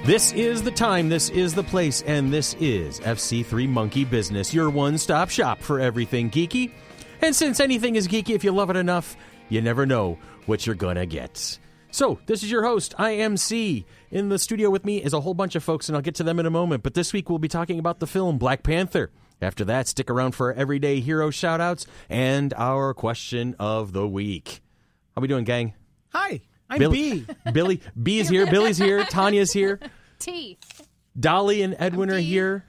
This is the time, this is the place, and this is FC3 Monkey Business, your one-stop shop for everything geeky. And since anything is geeky, if you love it enough, you never know what you're gonna get. So, this is your host, IMC. In the studio with me is a whole bunch of folks, and I'll get to them in a moment. But this week we'll be talking about the film Black Panther. After that, stick around for our Everyday Hero shout-outs and our question of the week. How we doing, gang? Hi, I'm B. B is here, Billy's here, Tanya's here. T. Dolly and Edwin are here.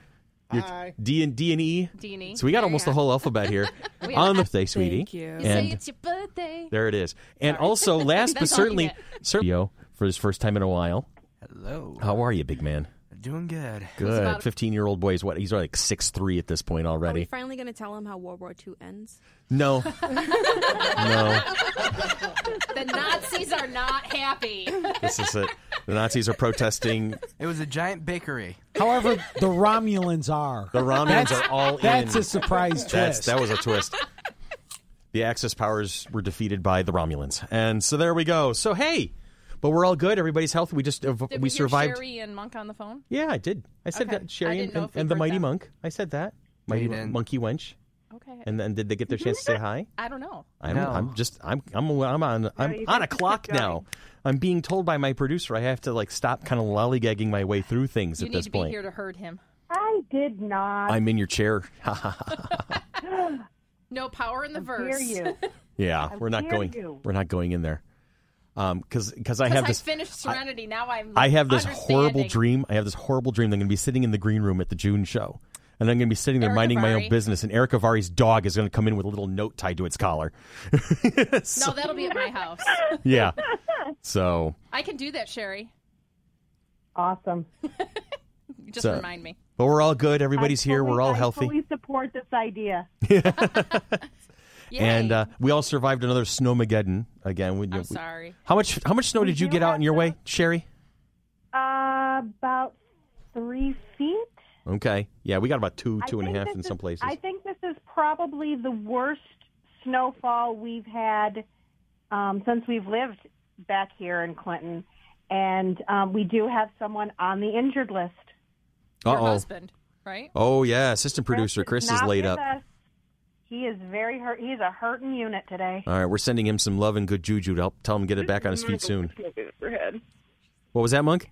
Hi. D and E. D and E. So we got almost the whole alphabet here on the birthday, sweetie. Thank you. You say it's your birthday. There it is. And also, last but That's all you certainly, for his first time in a while. Hello. How are you, big man? Doing good. Good. about- 15-year-old boy is what? He's like 6'3" at this point Are we already. finally going to tell him how World War II ends? No. No. The Nazis are not happy. This is it. The Nazis are protesting. It was a giant bakery. However, the Romulans are. The Romulans are all in. That's a surprise twist. That was a twist. The Axis powers were defeated by the Romulans. And so there we go. So, hey, but we're all good. Everybody's healthy. We just Did we hear survived. Sherry and Monk on the phone? Yeah, I did. I said Okay. that. Sherry I didn't know if we and the heard Mighty that. Monk. I said that. Mighty you didn't. Monkey Wench. Okay. And then did they get their chance to say hi? I don't know. I'm No. on a clock now. I'm being told by my producer I have to like stop kind of lollygagging my way through things You at need this to be point. here to herd him. I did not. I'm in your chair. No power in the verse. Hear you. Yeah, How we're not dare going. you. We're not going in there. Because I I have this. finished Serenity. Now I'm I have this horrible understanding. dream. I have this horrible dream that I'm going to be sitting in the green room at the June show. And I'm going to be sitting there Eric minding my own Avari. business. And Eric Avari's dog is going to come in with a little note tied to its collar. No, that'll be at my house. Yeah. So. I can do that, Sherry. Awesome. Just So- remind me. But we're all good. Everybody's here. We're all healthy. I fully support this idea. Yay. And we all survived another snowmageddon. Again, I'm sorry. How much snow did you get out in your way, Sherry? About 3 feet. Okay. Yeah, we got about two I and a think half this in is- some places. I think this is probably the worst snowfall we've had since we've lived back here in Clinton. And we do have someone on the injured list. Your Uh-oh. husband, right? Oh, yeah. Assistant producer Chris is not laid with up. us. He is very hurt. He's a hurting unit today. All right, we're sending him some love and good juju to help tell him get it back on his feet soon. What was that, Monk?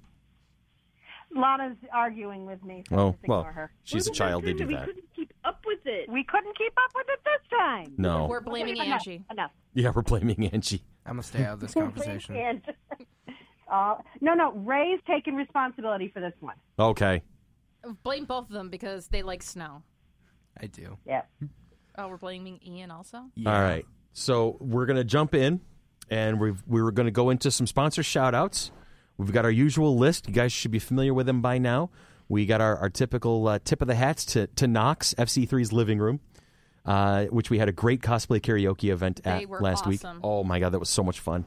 Lana's arguing with me, so Oh, just ignore well, her. she's a child. They do We that. couldn't keep up with it. We couldn't keep up with it this time. No. We're blaming Okay, Angie. Enough. Yeah, we're blaming Angie. I'm going to stay out of this conversation. And, no. Ray's taking responsibility for this one. Okay. Blame both of them because they like snow. I do. Yeah. Oh, we're blaming Ian also? Yeah. All right. So we're going to jump in, and we were going to go into some sponsor shout-outs. We've got our usual list. You guys should be familiar with them by now. We got our typical tip of the hats to Knox, FC3's living room, which we had a great cosplay karaoke event They at were last week. awesome. Oh, my God, that was so much fun.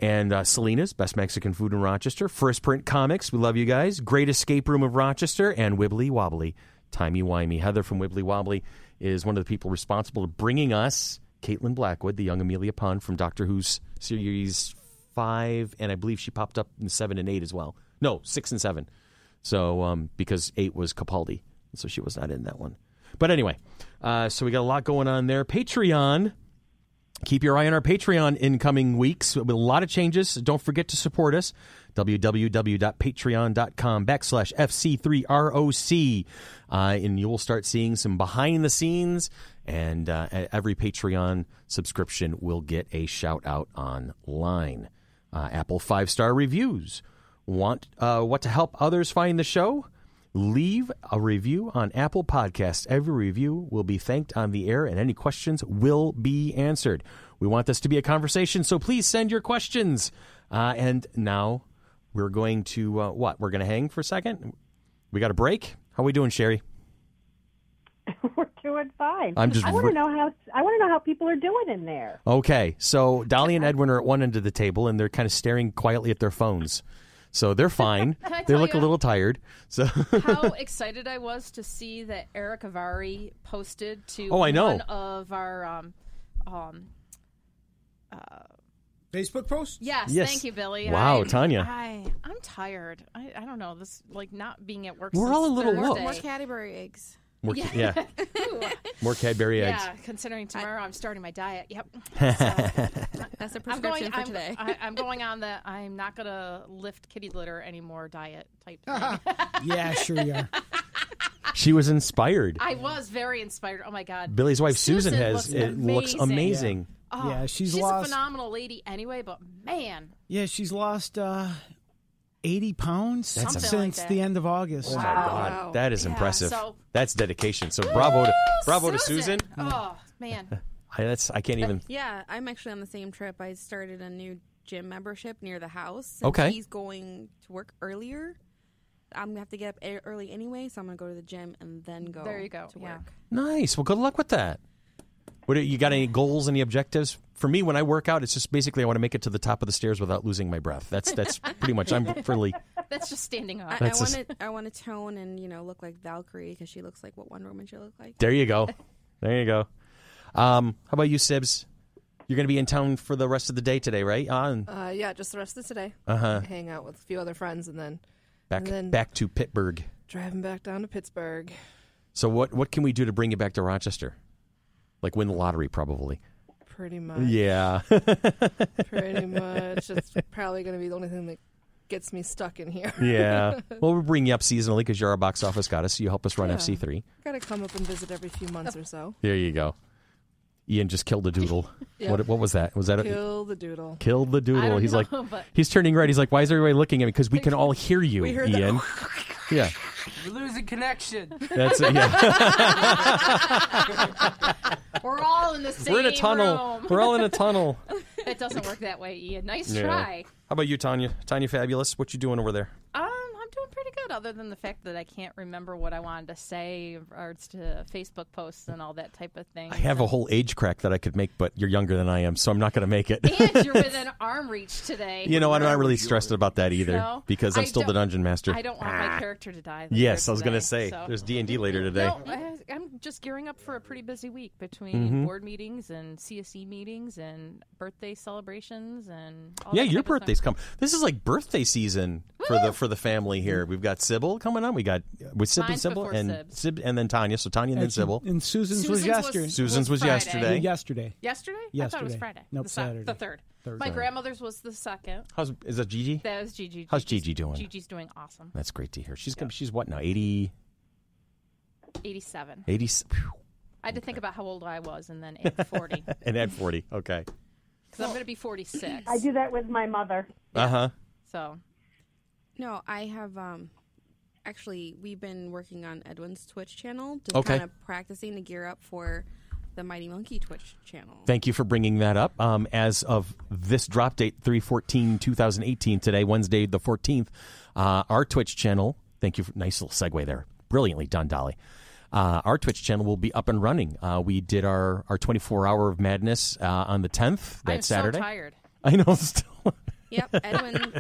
And Selena's, Best Mexican Food in Rochester. First Print Comics, we love you guys. Great Escape Room of Rochester. And Wibbly Wobbly, Timey Wimey. Heather from Wibbly Wobbly is one of the people responsible for bringing us Caitlin Blackwood, the young Amelia Pond from Doctor Who's Series 5, and I believe she popped up in 7 and 8 as well. No, 6 and 7. So, because 8 was Capaldi, so she was not in that one. But anyway, so we got a lot going on there. Patreon. Keep your eye on our Patreon in coming weeks with a lot of changes. Don't forget to support us. www.patreon.com/FC3ROC. And you will start seeing some behind the scenes, and every Patreon subscription will get a shout out online. Apple 5-star reviews. Want what to help others find the show? Leave a review on Apple Podcasts. Every review will be thanked on the air, and any questions will be answered. We want this to be a conversation, so please send your questions. And now we're going to, what? We're going to hang for a second? We got a break? How are we doing, Sherry? We're doing fine. I'm just I want to know how people are doing in there. Okay, so Dolly and Edwin are at one end of the table, and they're kind of staring quietly at their phones. So they're fine. I They tell look a you- little tired. So How excited I was to see that Eric Avari posted to Oh, I know. one of our Facebook post? Yes, Yes. thank you, Billy. Wow, Tanya. I'm tired. I don't know. This, like, not being at work We're since all a little Thursday. woke. More Cadbury eggs. More, yeah. Ooh. More Cadbury eggs. Yeah, considering tomorrow I'm starting my diet. Yep. That's a I'm prescription for today. I'm going on the I'm not going to lift kitty litter anymore diet type thing. Yeah, sure you are. She was inspired. I was very inspired. Oh, my God. Billy's wife, Susan looks looks amazing. Oh, Yeah, she's a lost- phenomenal lady anyway, but man. Yeah, she's lost 80 pounds That's Something since like that. the end of August. Oh, my Wow. God. That is Yeah, impressive. so- That's dedication. So bravo to Susan. Oh, man. I can't even. Yeah, I'm actually on the same trip. I started a new gym membership near the house. Since Okay. He's going to work earlier. I'm going to have to get up early anyway, so I'm going to go to the gym and then go There you go, to yeah. work. Nice. Well, good luck with that. You got any goals, any objectives? For me, when I work out, it's just basically I want to make it to the top of the stairs without losing my breath. That's pretty much. I'm fairly. That's just standing up. I want to tone and look like Valkyrie because she looks like what Wonder Woman should look like. There you go. There you go. How about you, Sibs? You're going to be in town for the rest of the day today, right? Yeah, just the rest of today. Hang out with a few other friends and then Back to Pittsburgh. driving back down to Pittsburgh. So what can we do to bring you back to Rochester? Like win the lottery, probably. Pretty much. Yeah. Pretty much. It's probably going to be the only thing that gets me stuck in here. Yeah. Well, we'll bring you up seasonally because you're our box office goddess. So you help us run Yeah. FC3. Got to come up and visit every few months or so. There you go. Ian just killed a doodle. Yeah. What was that? Was that Kill the doodle. killed the doodle? I don't He's know, like, but he's turning red. He's like, why is everybody looking at me? Because we can all hear you, We heard Ian. Yeah, We're losing connection. that's it. Yeah, we're all in the same we're in a tunnel. room. We're all in a tunnel. It doesn't work that way, Ian. Nice Yeah. try. How about you, Tanya? Tanya Fabulous. What you doing over there? I'm doing pretty good, other than the fact that I can't remember what I wanted to say in regards to Facebook posts and all that type of thing. I have a whole age crack that I could make, but you're younger than I am, so I'm not going to make it. And you're within arm reach today. You know, I'm not really stressed about that either No? because I'm I still the don't- dungeon master. I don't want my character to die. Yes, I was going to say so. there's D&D later today. No, I'm just gearing up for a pretty busy week between board meetings and CSE meetings and birthday celebrations and all Yeah, that your type of birthday's stuff. come. This is like birthday season for the family here. We've got Sybil coming on. We got with Sybil, Mine's before and Sibs. Sib, and then Tanya. So Tanya and then Sybil. And Susan's was Susan's yesterday. Susan's was Friday. yesterday. Yesterday. Yesterday? I thought it was Yesterday. Friday. Nope, Saturday. The third. Third. My grandmother's was the second. Is that Gigi? That was Gigi. How's Gigi doing? Gigi's doing awesome. That's great to hear. She's what now? 80? 87. 80 I had to think about how old I was and then add 40. and add 40. Okay. Because I'm going to be 46. I do that with my mother. Uh-huh. So, No, I have actually we've been working on Edwin's Twitch channel, just Okay. kind of practicing to gear up for the Mighty Monkey Twitch channel. Thank you for bringing that up. As of this drop date, 3/14/2018, today, Wednesday the 14th, our Twitch channel, thank you for nice little segue there. Brilliantly done, Dolly. Our Twitch channel will be up and running. We did our 24-hour of madness on the 10th, that I'm Saturday. so tired. I know, still. Yep, Edwin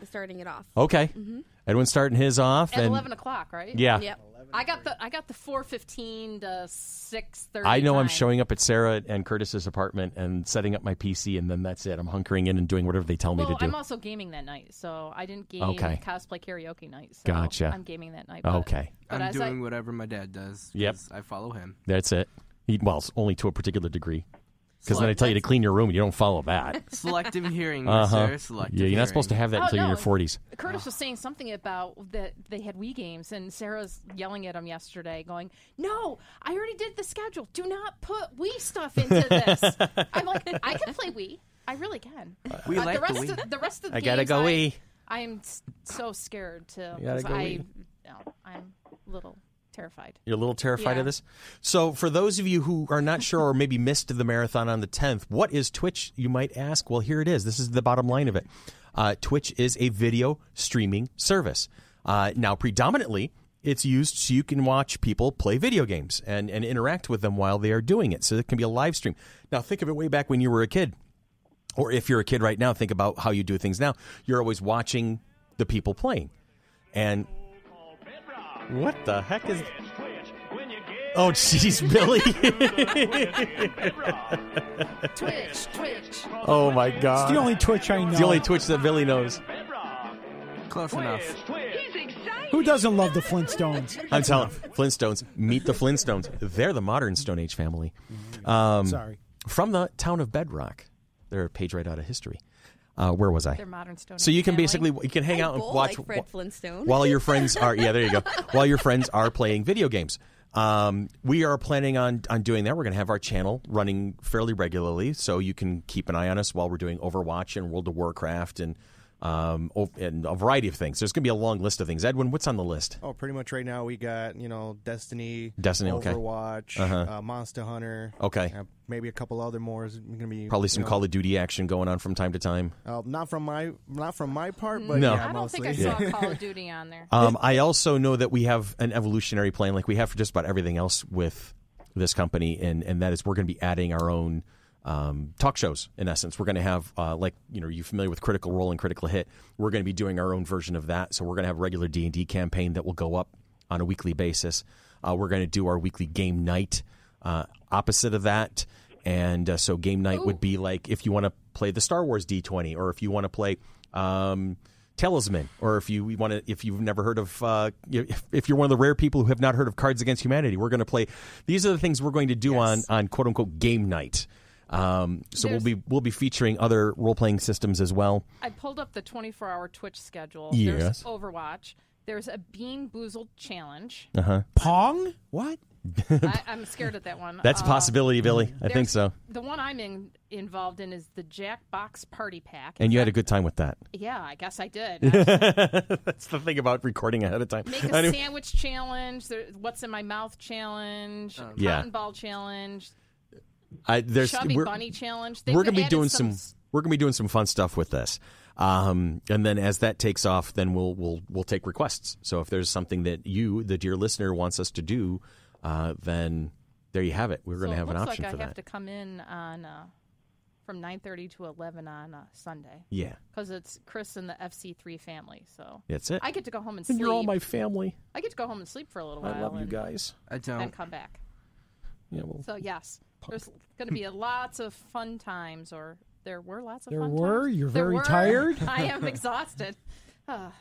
starting it off. Okay. Edwin's starting his off. At and 11 o'clock, right? Yeah. Yep. I got the 4:15 to 6:30. I know I'm time. showing up at Sarah and Curtis's apartment and setting up my PC, and then that's it. I'm hunkering in and doing whatever they tell me Well, to do. I'm also gaming that night, so I didn't game Okay. cosplay karaoke night. So Gotcha. I'm gaming that night. But, Okay. But I'm as doing whatever my dad does. Yep. 'cause I follow him. That's it. It's only to a particular degree. Because then Select- I tell you to clean your room, you don't follow that. Selective hearing, Uh-huh. sir. Selective Yeah, you're not hearing. supposed to have that Oh, until you're in no. your 40s. Curtis was saying something about that they had Wii games, and Sarah's yelling at him yesterday, going, "No, I already did the schedule. Do not put Wii stuff into this." I'm like, I can play Wii. I really can. We like the rest the Wii. of the rest of the I gotta games, go Wii. I'm so scared to. You gotta 'cause go I, Wii. no, I'm a little terrified. You're a little terrified Yeah. of this? So for those of you who are not sure or maybe missed the marathon on the 10th, what is Twitch, you might ask? Well, here it is. This is the bottom line of it. Twitch is a video streaming service. Now, predominantly, it's used so you can watch people play video games and interact with them while they are doing it. So it can be a live stream. Now, think of it way back when you were a kid. Or if you're a kid right now, think about how you do things now. You're always watching the people playing. And what the heck is... Oh, jeez, Billy. Twitch. Oh, my God. It's the only Twitch I know. It's the only Twitch that Billy knows. Close enough. Who doesn't love the Flintstones? I'm telling Flintstones. Meet the Flintstones. They're the modern Stone Age family. Sorry. From the town of Bedrock. They're a page right out of history. Where was I? They're modern Stone Age So you can family. basically you can hang out and watch like Fred Flintstone. while your friends are there you go. While your friends are playing video games. We are planning on doing that. We're going to have our channel running fairly regularly, so you can keep an eye on us while we're doing Overwatch and World of Warcraft and a variety of things. There's going to be a long list of things. Edwin, what's on the list? Oh, pretty much right now we got, Destiny, okay. Overwatch, Monster Hunter. Okay. Maybe a couple other more is going to be Probably some Call of Duty action going on from time to time. Not from my part, but No. yeah, I don't mostly. think I saw Call of Duty on there. I also know that we have an evolutionary plan like we have for just about everything else with this company, and that is we're going to be adding our own talk shows. In essence, we're going to have you're familiar with Critical Role and Critical Hit. We're going to be doing our own version of that. So we're going to have a regular D&D campaign that will go up on a weekly basis. We're going to do our weekly game night opposite of that. And so game night would be like if you want to play the Star Wars D20, or if you want to play Talisman, or if you've never heard of if you're one of the rare people who have not heard of Cards Against Humanity, we're going to play. These are the things we're going to do on quote unquote game night. So we'll be featuring other role playing systems as well. I pulled up the 24-hour Twitch schedule. Yes. There's Overwatch. There's a Bean Boozled challenge. Pong? What? I'm scared of that one. That's a possibility, Billy. I think so. The one I'm involved in is the Jackbox Party Pack. And you had a good time with that. Yeah, I guess I did. That's the thing about recording ahead of time. Make a sandwich challenge. What's in my mouth challenge. Cotton ball challenge. Chubby bunny challenge. We're gonna be doing some fun stuff with this. And then as that takes off, then we'll take requests. So if there's something that you, the dear listener, wants us to do, then there you have it. We're going to have an option like for that. I have to come in on from 9:30 to 11 on Sunday. Yeah, because it's Chris and the FC3 family. So that's it. I get to go home and sleep. And you're all my family. I get to go home and sleep for a little while. I love you guys. I don't. And come back. Yeah. Well, so yes, there's going to be lots of fun times, or there were lots of there fun were? times. You're very tired? I am exhausted. Yeah.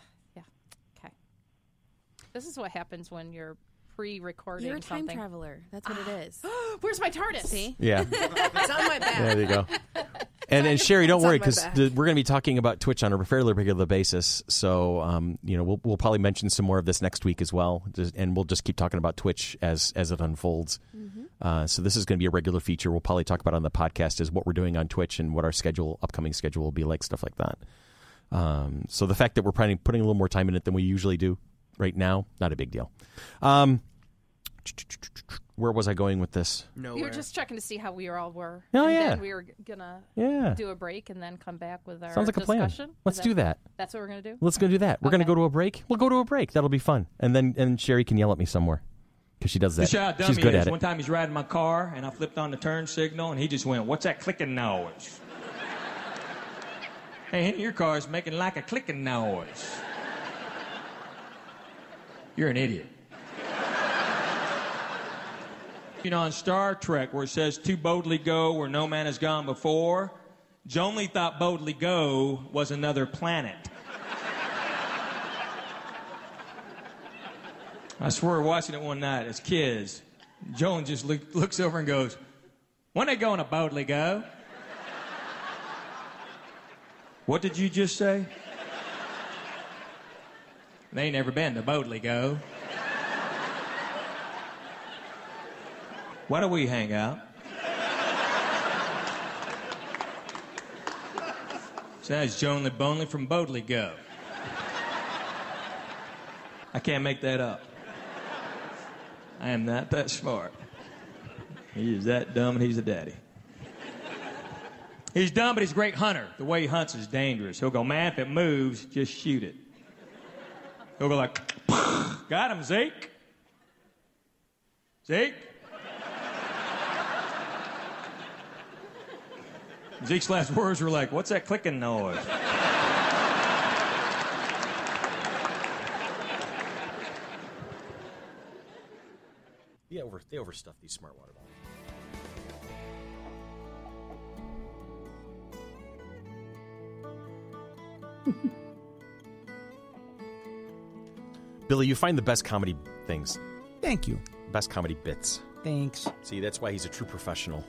Okay. This is what happens when you're pre-recording You're a time something. traveler. That's what it is. Where's my TARDIS? See? Yeah. It's on my back. There you go. And Sherry, don't worry, because back. we're going to be talking about Twitch on a fairly regular basis. So, we'll probably mention some more of this next week as well, and we'll just keep talking about Twitch as it unfolds. Mm-hmm. So this is going to be a regular feature. We'll probably talk about on the podcast is what we're doing on Twitch and what our upcoming schedule will be like, stuff like that. So the fact that we're putting a little more time in it than we usually do right now, not a big deal. Where was I going with this? Nowhere. You were just checking to see how we all were. Oh, and yeah. then we were going to do a break and then come back with our Sounds like discussion. a plan. Let's do that. That's what we're going to do? Let's go do that. We're going to go to a break. We'll go to a break. That'll be fun. And then Sherry can yell at me somewhere because she does that. She's good at it. One time he's riding my car, and I flipped on the turn signal, and he just went, "What's that clicking noise?" Hey, your car's making like a clicking noise. You're an idiot. On Star Trek, where it says, "To boldly go where no man has gone before," Jonely thought boldly go was another planet. I swear, watching it one night as kids, Joan just looks over and goes, "When they going to boldly go?" "What did you just say?" "They ain't never been to boldly go." "Why do we hang out?" Says Jonely Bonely from Bodley Go. I can't make that up. I am not that smart. He is that dumb, and he's a daddy. He's dumb, but he's a great hunter. The way he hunts is dangerous. He'll go, "Man, if it moves, just shoot it." He'll go like, "Got him, Zeke." Zeke? Zeke's last words were like, "What's that clicking noise?" Yeah, They overstuff these smart water bottles. Billy, you find the best comedy things. Thank you. Best comedy bits. Thanks. See, that's why he's a true professional.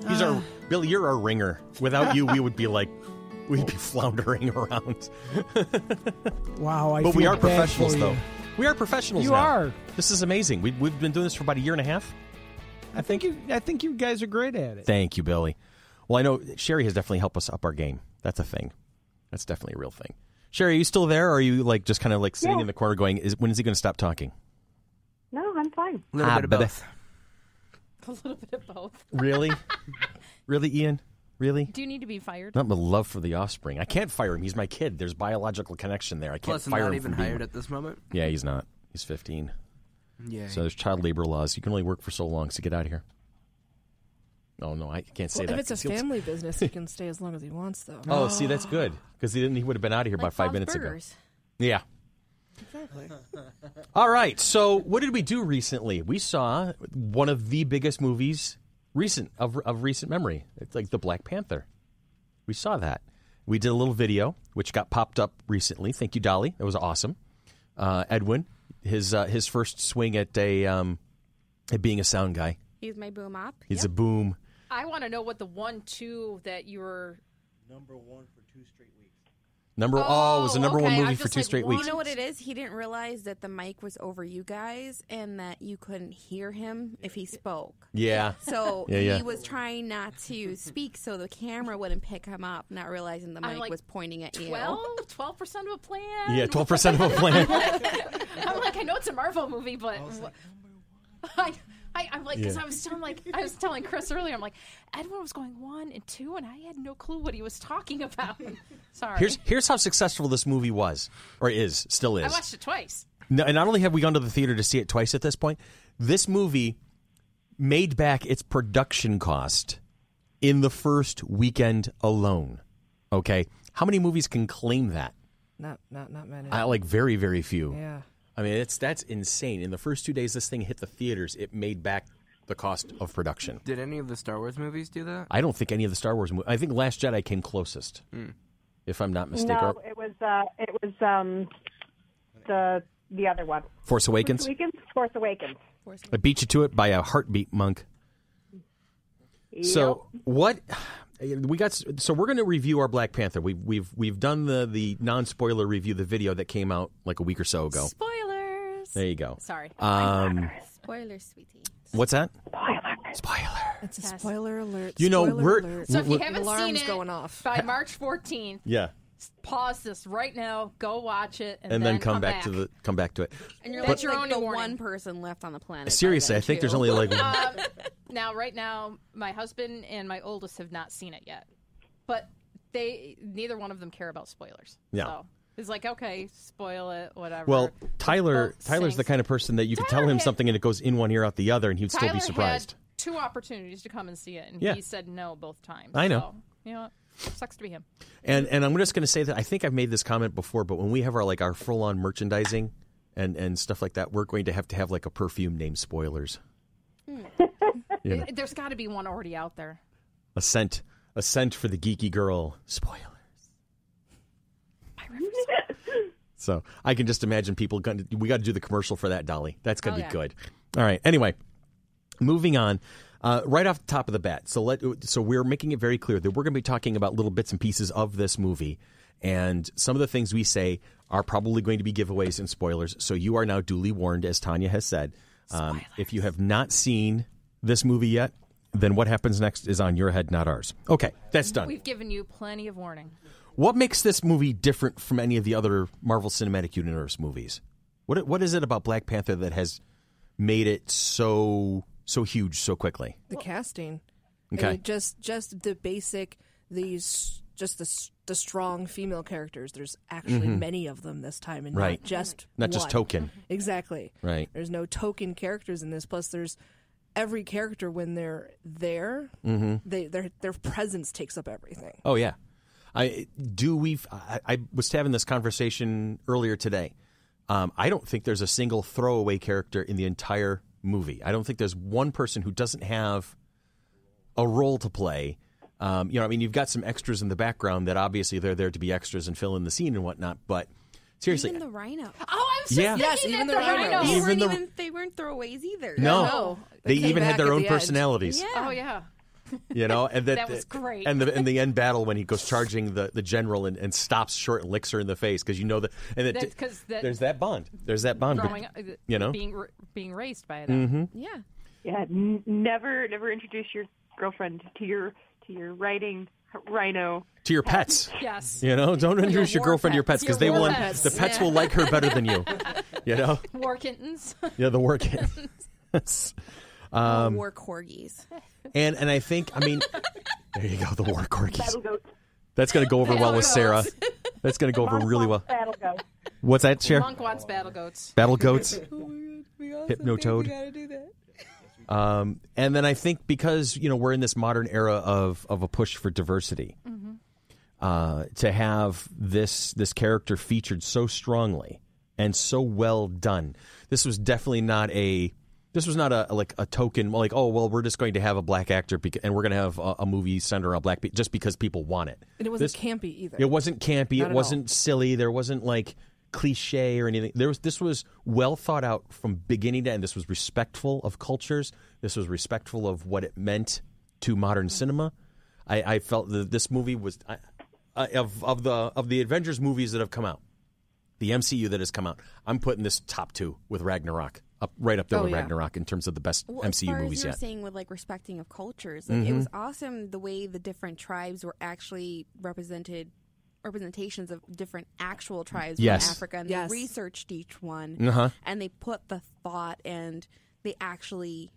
He's our Billy. You're our ringer. Without you, we'd be floundering around. Wow, but we are professionals, though. We are professionals. You now. are. This is amazing. We've been doing this for about a year and a half. I think you guys are great at it. Thank you, Billy. Well, I know Sherry has definitely helped us up our game. That's a thing. That's definitely a real thing. Sherry, are you still there, or are you just kind of sitting in the corner going, when is he going to stop talking? No, I'm fine. A little bit of both. A little bit of both. Really? Really, Ian? Really? Do you need to be fired? Not with love for the offspring. I can't fire him. He's my kid. There's biological connection there. I can't Plus, fire not him. even hired at this moment. Yeah, he's not. He's 15. Yeah. So there's child labor laws. You can only work for so long, so get out of here. Oh, no, I can't say that. If it's a family business, he can stay as long as he wants, though. Oh, see, that's good. Because he would have been out of here about 5 minutes burgers. ago. Yeah. Exactly. All right. So what did we do recently? We saw one of the biggest movies of recent memory. It's like the Black Panther. We saw that. We did a little video, which got popped up recently. Thank you, Dolly. That was awesome. Edwin, his first swing at at being a sound guy. He's my boom op. He's a boom. I want to know what the 1-2 that you were. Number 1 for 2 straight weeks. It was the number one movie for 2 straight weeks. You know what it is? He didn't realize that the mic was over you guys and that you couldn't hear him if he spoke. Yeah. So he was trying not to speak so the camera wouldn't pick him up, not realizing the mic was pointing at you. 12% of a plan? Yeah, 12% of a plan. I'm like, I know it's a Marvel movie, but I'm like, because I was telling Chris earlier, I'm like, Edwin was going 1 and 2, and I had no clue what he was talking about. Sorry. Here's how successful this movie was, or still is. I watched it twice. No, and not only have we gone to the theater to see it twice at this point, this movie made back its production cost in the first weekend alone. Okay, how many movies can claim that? Not many. Like very, very few. Yeah. I mean, that's insane. In the first 2 days this thing hit the theaters, it made back the cost of production. Did any of the Star Wars movies do that? I don't think any of the Star Wars movies. I think Last Jedi came closest, if I'm not mistaken. No, it was the other one. Force Awakens? Force Awakens. I beat you to it by a heartbeat, Monk. Yep. So what we got? So we're going to review our Black Panther. We've done the non-spoiler review, the video that came out like a week or so ago. Spoilers. There you go. Sorry. Spoilers, sweetie. What's that? Spoiler. It's a spoiler alert. You know, spoiler alert. So if you haven't Alarms seen it going off. by March 14th, pause this right now, go watch it, and then come back to it. And you're That's like your only the warning. one person left on the planet. Seriously, I think there's only like right now, my husband and my oldest have not seen it yet, but neither one of them care about spoilers. Yeah. So it's like, okay, spoil it, whatever. Well, Tyler's the kind of person that you could tell him something and it goes in one ear out the other, and he'd still be surprised. Had 2 opportunities to come and see it, and he said no both times. I know. So, you know what? Sucks to be him. And I'm just going to say that I think I've made this comment before, but when we have our full-on merchandising and stuff like that, we're going to have like a perfume named Spoilers. You know, There's got to be one already out there. a scent for the geeky girl. Spoilers. So I can just imagine people. We got to do the commercial for that, Dolly. That's going to be good. All right. Anyway, moving on. Right off the top of the bat, so we're making it very clear that we're going to be talking about little bits and pieces of this movie, and some of the things we say are probably going to be giveaways and spoilers. So you are now duly warned, as Tanya has said. If you have not seen this movie yet, then what happens next is on your head, not ours. Okay, that's done. We've given you plenty of warning. What makes this movie different from any of the other Marvel Cinematic Universe movies? What is it about Black Panther that has made it so huge so quickly? The casting. Okay. I mean, just the basic, the strong female characters. There's actually many of them this time, and not just not just one. token. Exactly. Right. There's no token characters in this. Plus, there's every character when they're there, their presence takes up everything. Oh yeah. I was having this conversation earlier today. I don't think there's a single throwaway character in the entire movie. I don't think there's one person who doesn't have a role to play. You've got some extras in the background that obviously they're there to be extras and fill in the scene and whatnot, but seriously. Even the rhino. Oh, I was just thinking even that the the rhino. rhino. They weren't throwaways either. No. They came even had back their at own the end. personalities. Yeah. Oh, yeah. And That was great. And the end battle when he goes charging the general and stops short and licks her in the face because there's that bond. There's that bond. Growing, being raised by that. Mm-hmm. Yeah. Yeah, never introduce your girlfriend to your riding rhino. To your pets. Yes. Don't introduce your war girlfriend to your pets pets. because Your war the pets. pets will like her better than you. War kittens. Yeah, the war kittens. War corgis. And I think, there you go, the war corgis. Battle goats. That's going to go over well with Sarah. That's going to go over really well. Battle goats. What's that, Cher? Monk wants battle goats. Battle goats. Hypnotoad. Hypnotoad. We gotta do that. And then I think because, we're in this modern era of a push for diversity, to have this character featured so strongly and so well done. This was definitely not a token like, oh, well, we're just going to have a black actor and we're going to have a movie centered on black people just because people want it. And it wasn't campy either. It wasn't campy. Not It wasn't silly. There wasn't like cliche or anything. This was well thought out from beginning to end. This was respectful of cultures. This was respectful of what it meant to modern cinema. I felt that this movie was of the Avengers movies that have come out, the MCU that has come out. I'm putting this top 2 with Ragnarok. Right up there with Ragnarok in terms of the best MCU movies yet. As you were saying with respecting of cultures, it was awesome the way the different tribes were actually representations of different actual tribes from Africa, and they researched each one, and they put the thought, and they actually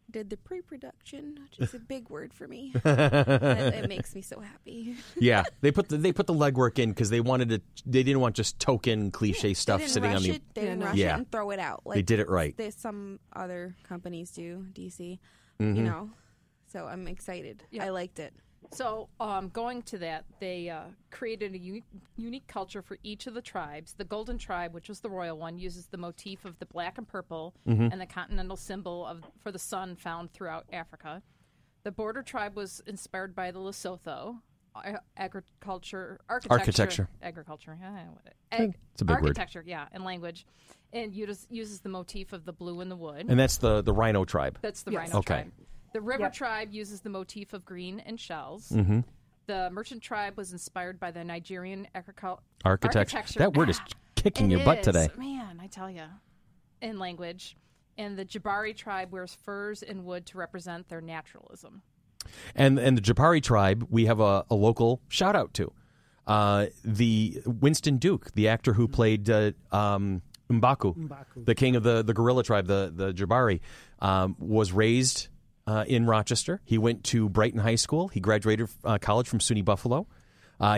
did the pre-production, which is a big word for me. It makes me so happy. Yeah, they put the legwork in because they didn't want just token cliche stuff sitting on the. They didn't rush it and throw it out. They did it right. Some other companies do, DC, So I'm excited. Yeah. I liked it. So, going to that, they created a unique culture for each of the tribes. The Golden Tribe, which was the royal one, uses the motif of the black and purple and the continental symbol for the sun found throughout Africa. The Border Tribe was inspired by the Lesotho architecture. It's a big architecture, word. And language, and uses the motif of the blue in the wood. And that's the Rhino Tribe. That's the Rhino Tribe. The River Tribe uses the motif of green and shells. The Merchant Tribe was inspired by the Nigerian architecture. That word is kicking your butt today. Man, I tell you. In language. And the Jabari Tribe wears furs and wood to represent their naturalism. And the Jabari Tribe, we have a local shout-out to. The Winston Duke, the actor who played M'Baku, the king of the gorilla tribe, the Jabari, was raised in Rochester. He went to Brighton High School. He graduated college from SUNY Buffalo.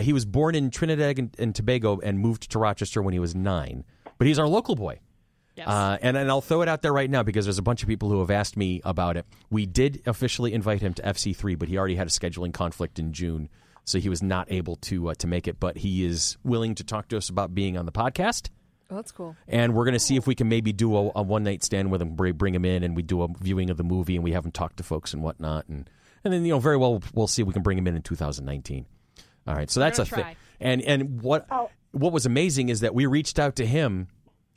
He was born in Trinidad and Tobago and moved to Rochester when he was 9. But he's our local boy. Yes. And I'll throw it out there right now because there's a bunch of people who have asked me about it. We did officially invite him to FC3, but he already had a scheduling conflict in June, so he was not able to make it. But he is willing to talk to us about being on the podcast. Oh, that's cool. And we're going to see if we can maybe do a one-night stand with him, bring him in, and we do a viewing of the movie, and we have him talk to folks and whatnot. And then, very well, we'll see if we can bring him in 2019. All right, so that's a thing. And what was amazing is that we reached out to him,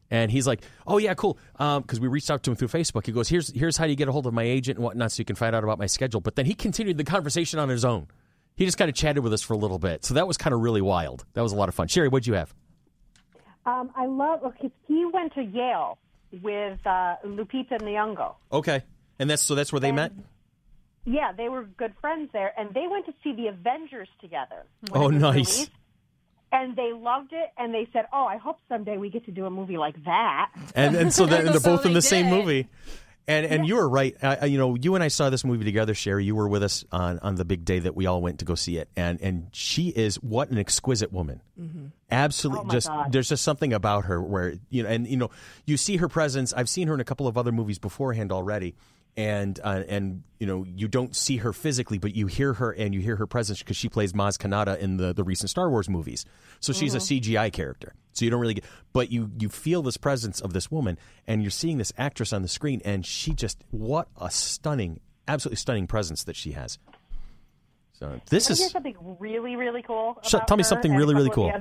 and he's like, oh, yeah, cool, because we reached out to him through Facebook. He goes, here's how you get a hold of my agent and whatnot so you can find out about my schedule. But then he continued the conversation on his own. He just kind of chatted with us for a little bit. So that was kind of really wild. That was a lot of fun. Sherry, what'd you have? I love because he went to Yale with Lupita Nyong'o. Okay, and that's where they met. Yeah, they were good friends there, and they went to see the Avengers together. Oh, nice! Released, and they loved it, and they said, "Oh, I hope someday we get to do a movie like that." And so they're both in the same did. movie. And you were right. You and I saw this movie together, Sherry. You were with us on the big day that we all went to go see it. And she is what an exquisite woman. Mm-hmm. Absolutely. There's just something about her where you see her presence. I've seen her in a couple of other movies beforehand already. and you don't see her physically, but you hear her and you hear her presence because she plays Maz Kanata in the recent Star Wars movies. So she's a CGI character. So you don't really but you feel this presence of this woman, and you're seeing this actress on the screen, and she just, what a absolutely stunning presence that she has. So this is something really, really cool. Tell me something really, really cool.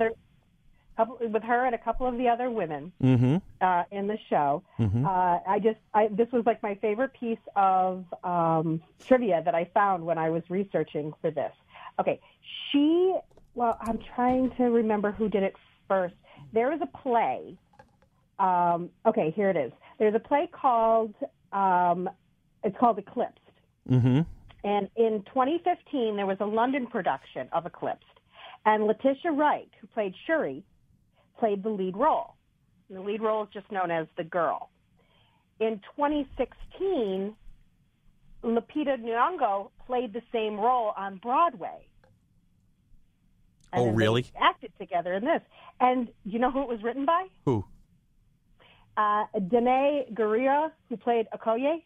With her and a couple of the other women mm-hmm. In the show, mm-hmm. This was like my favorite piece of trivia that I found when I was researching for this. Okay, I'm trying to remember who did it first. There was a play. Okay, here it is. There's a play called it's called Eclipsed. Mm-hmm. And in 2015, there was a London production of Eclipsed. And Letitia Wright, who played Shuri, played the lead role. And the lead role is just known as the girl. In 2016, Lupita Nyong'o played the same role on Broadway. And really? They acted together in this. And you know who it was written by? Who? Danae Gurira, who played Okoye.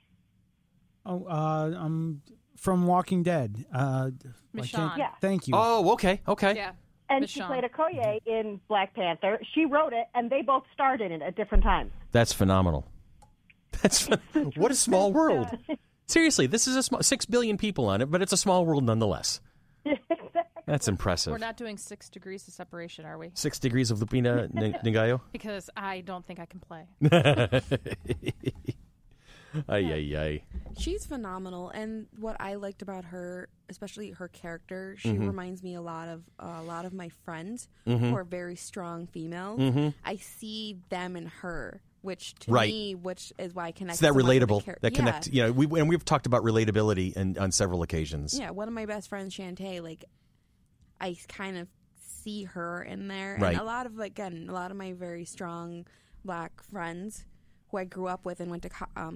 From Walking Dead. Michonne. Yeah. Thank you. Oh, okay. Yeah. And Michonne. she played Okoye in Black Panther. She wrote it, and they both starred in it at different times. That's phenomenal. What a small world. Seriously, this is 6 billion people on it, but it's a small world nonetheless. Exactly. That's impressive. We're not doing 6 degrees of separation, are we? 6 degrees of Lupita Nyong'o? Because I don't think I can play. Ay. She's phenomenal, and what I liked about her, especially her character, she reminds me a lot of my friends who are very strong females. Mm-hmm. I see them in her, which to right. me, which is why I connect. It's that so much with relatable, the that connect. Yeah. We've talked about relatability on several occasions. Yeah, one of my best friends, Shantae, like I kind of see her in there, right. and a lot of my very strong Black friends who I grew up with and went to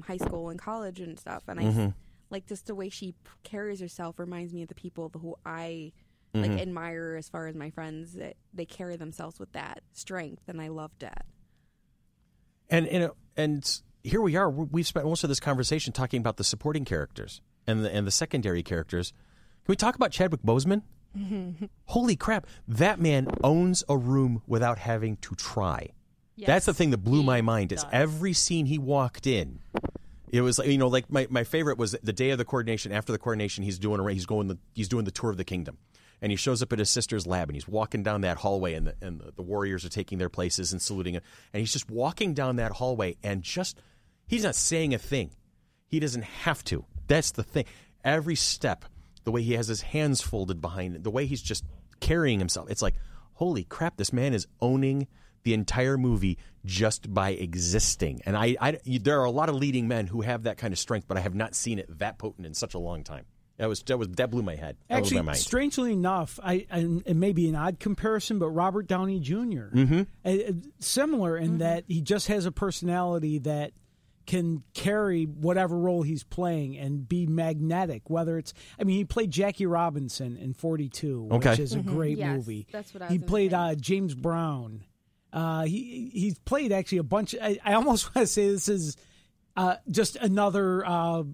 high school and college and stuff, and I like just the way she carries herself reminds me of the people who I like admire as far as my friends. That they carry themselves with that strength, and I loved that. And here we are. We've spent most of this conversation talking about the supporting characters and the secondary characters. Can we talk about Chadwick Boseman? Holy crap! That man owns a room without having to try. Yes, that's the thing that blew my mind. Is every scene he walked in, it was like my favorite was the day of the coronation. After the coronation, he's doing the tour of the kingdom, and he shows up at his sister's lab, and he's walking down that hallway, and the warriors are taking their places and saluting him, and he's just walking down that hallway, and he's not saying a thing. He doesn't have to. That's the thing. Every step, the way he has his hands folded behind it, the way he's just carrying himself, it's like, holy crap, this man is owning the entire movie just by existing. And there are a lot of leading men who have that kind of strength, but I have not seen it that potent in such a long time. That blew my head. That Actually, blew my mind. Strangely enough, it may be an odd comparison, but Robert Downey Jr. Similar in that he just has a personality that can carry whatever role he's playing and be magnetic. He played Jackie Robinson in 42, which is a great movie. That's what I was He gonna played say. James Brown. He's played actually a bunch. I almost want to say this is just another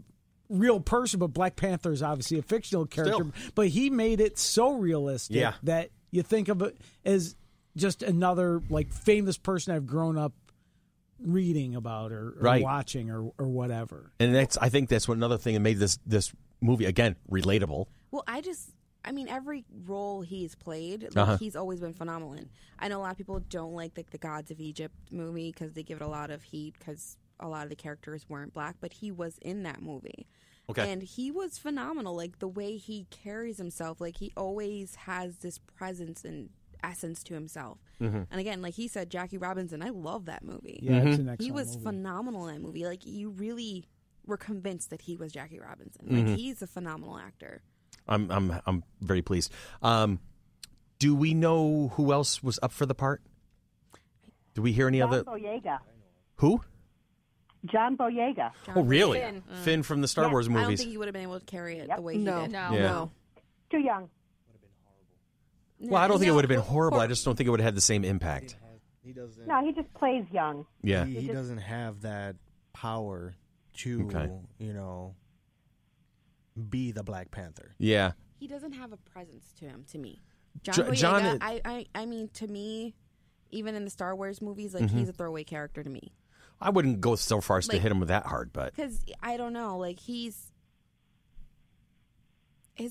real person, but Black Panther is obviously a fictional character. Still. But he made it so realistic that you think of it as just another like famous person I've grown up reading about or watching or whatever. And I think that's another thing that made this movie again relatable. Well, every role he's played, he's always been phenomenal in. I know a lot of people don't like the Gods of Egypt movie because they give it a lot of heat because a lot of the characters weren't Black, but he was in that movie. Okay. And he was phenomenal. Like, the way he carries himself, like, he always has this presence and essence to himself. And again, like he said, Jackie Robinson, I love that movie. Yeah, it's an excellent He was movie. phenomenal in that movie. Like, you really were convinced that he was Jackie Robinson. Like, he's a phenomenal actor. I'm very pleased. Do we know who else was up for the part? Do we hear any other? Boyega. Who? John Boyega. Oh, really? Finn. From the Star Wars I don't movies. think he would have been able to carry it the way he No. did. No. Too young. Well, I don't think it would have been horrible. I just don't think it would have had the same impact. He doesn't. No, he just plays young. Yeah. He doesn't have that power to, be the Black Panther. Yeah. He doesn't have a presence to him, to me. John Boyega, I mean, to me, even in the Star Wars movies, like, he's a throwaway character to me. I wouldn't go so far as to hit him with that hard, but... Because, I don't know, like, his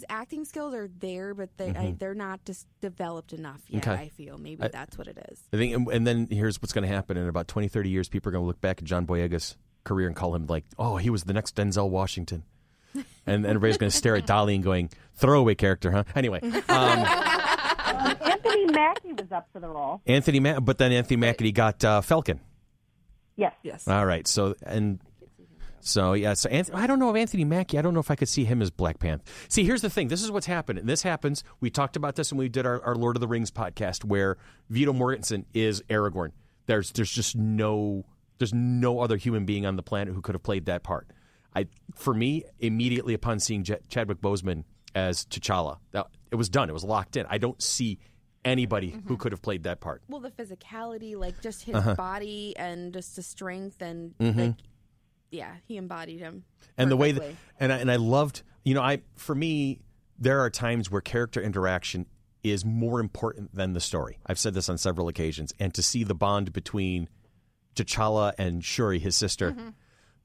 acting skills are there, but they're not just developed enough yet, I feel. Maybe that's what it is. I think, and then here's what's going to happen. In about 20, 30 years, people are going to look back at John Boyega's career and call him like, oh, he was the next Denzel Washington. And everybody's going to stare at Dolly and going, throwaway character, huh? Anyway. Anthony Mackie was up for the role. But then Anthony Mackie got Falcon. Yes. All right. So I don't know of Anthony Mackie. I don't know if I could see him as Black Panther. See, here's the thing. This is what's happened. And this happens. We talked about this when we did our Lord of the Rings podcast, where Viggo Mortensen is Aragorn. There's just no other human being on the planet who could have played that part. For me, immediately upon seeing Chadwick Boseman as T'Challa, it was done. It was locked in. I don't see anybody who could have played that part. Well, the physicality, like just his body and just the strength and he embodied him. And perfectly. the way that, I loved, for me, there are times where character interaction is more important than the story. I've said this on several occasions. And to see the bond between T'Challa and Shuri, his sister,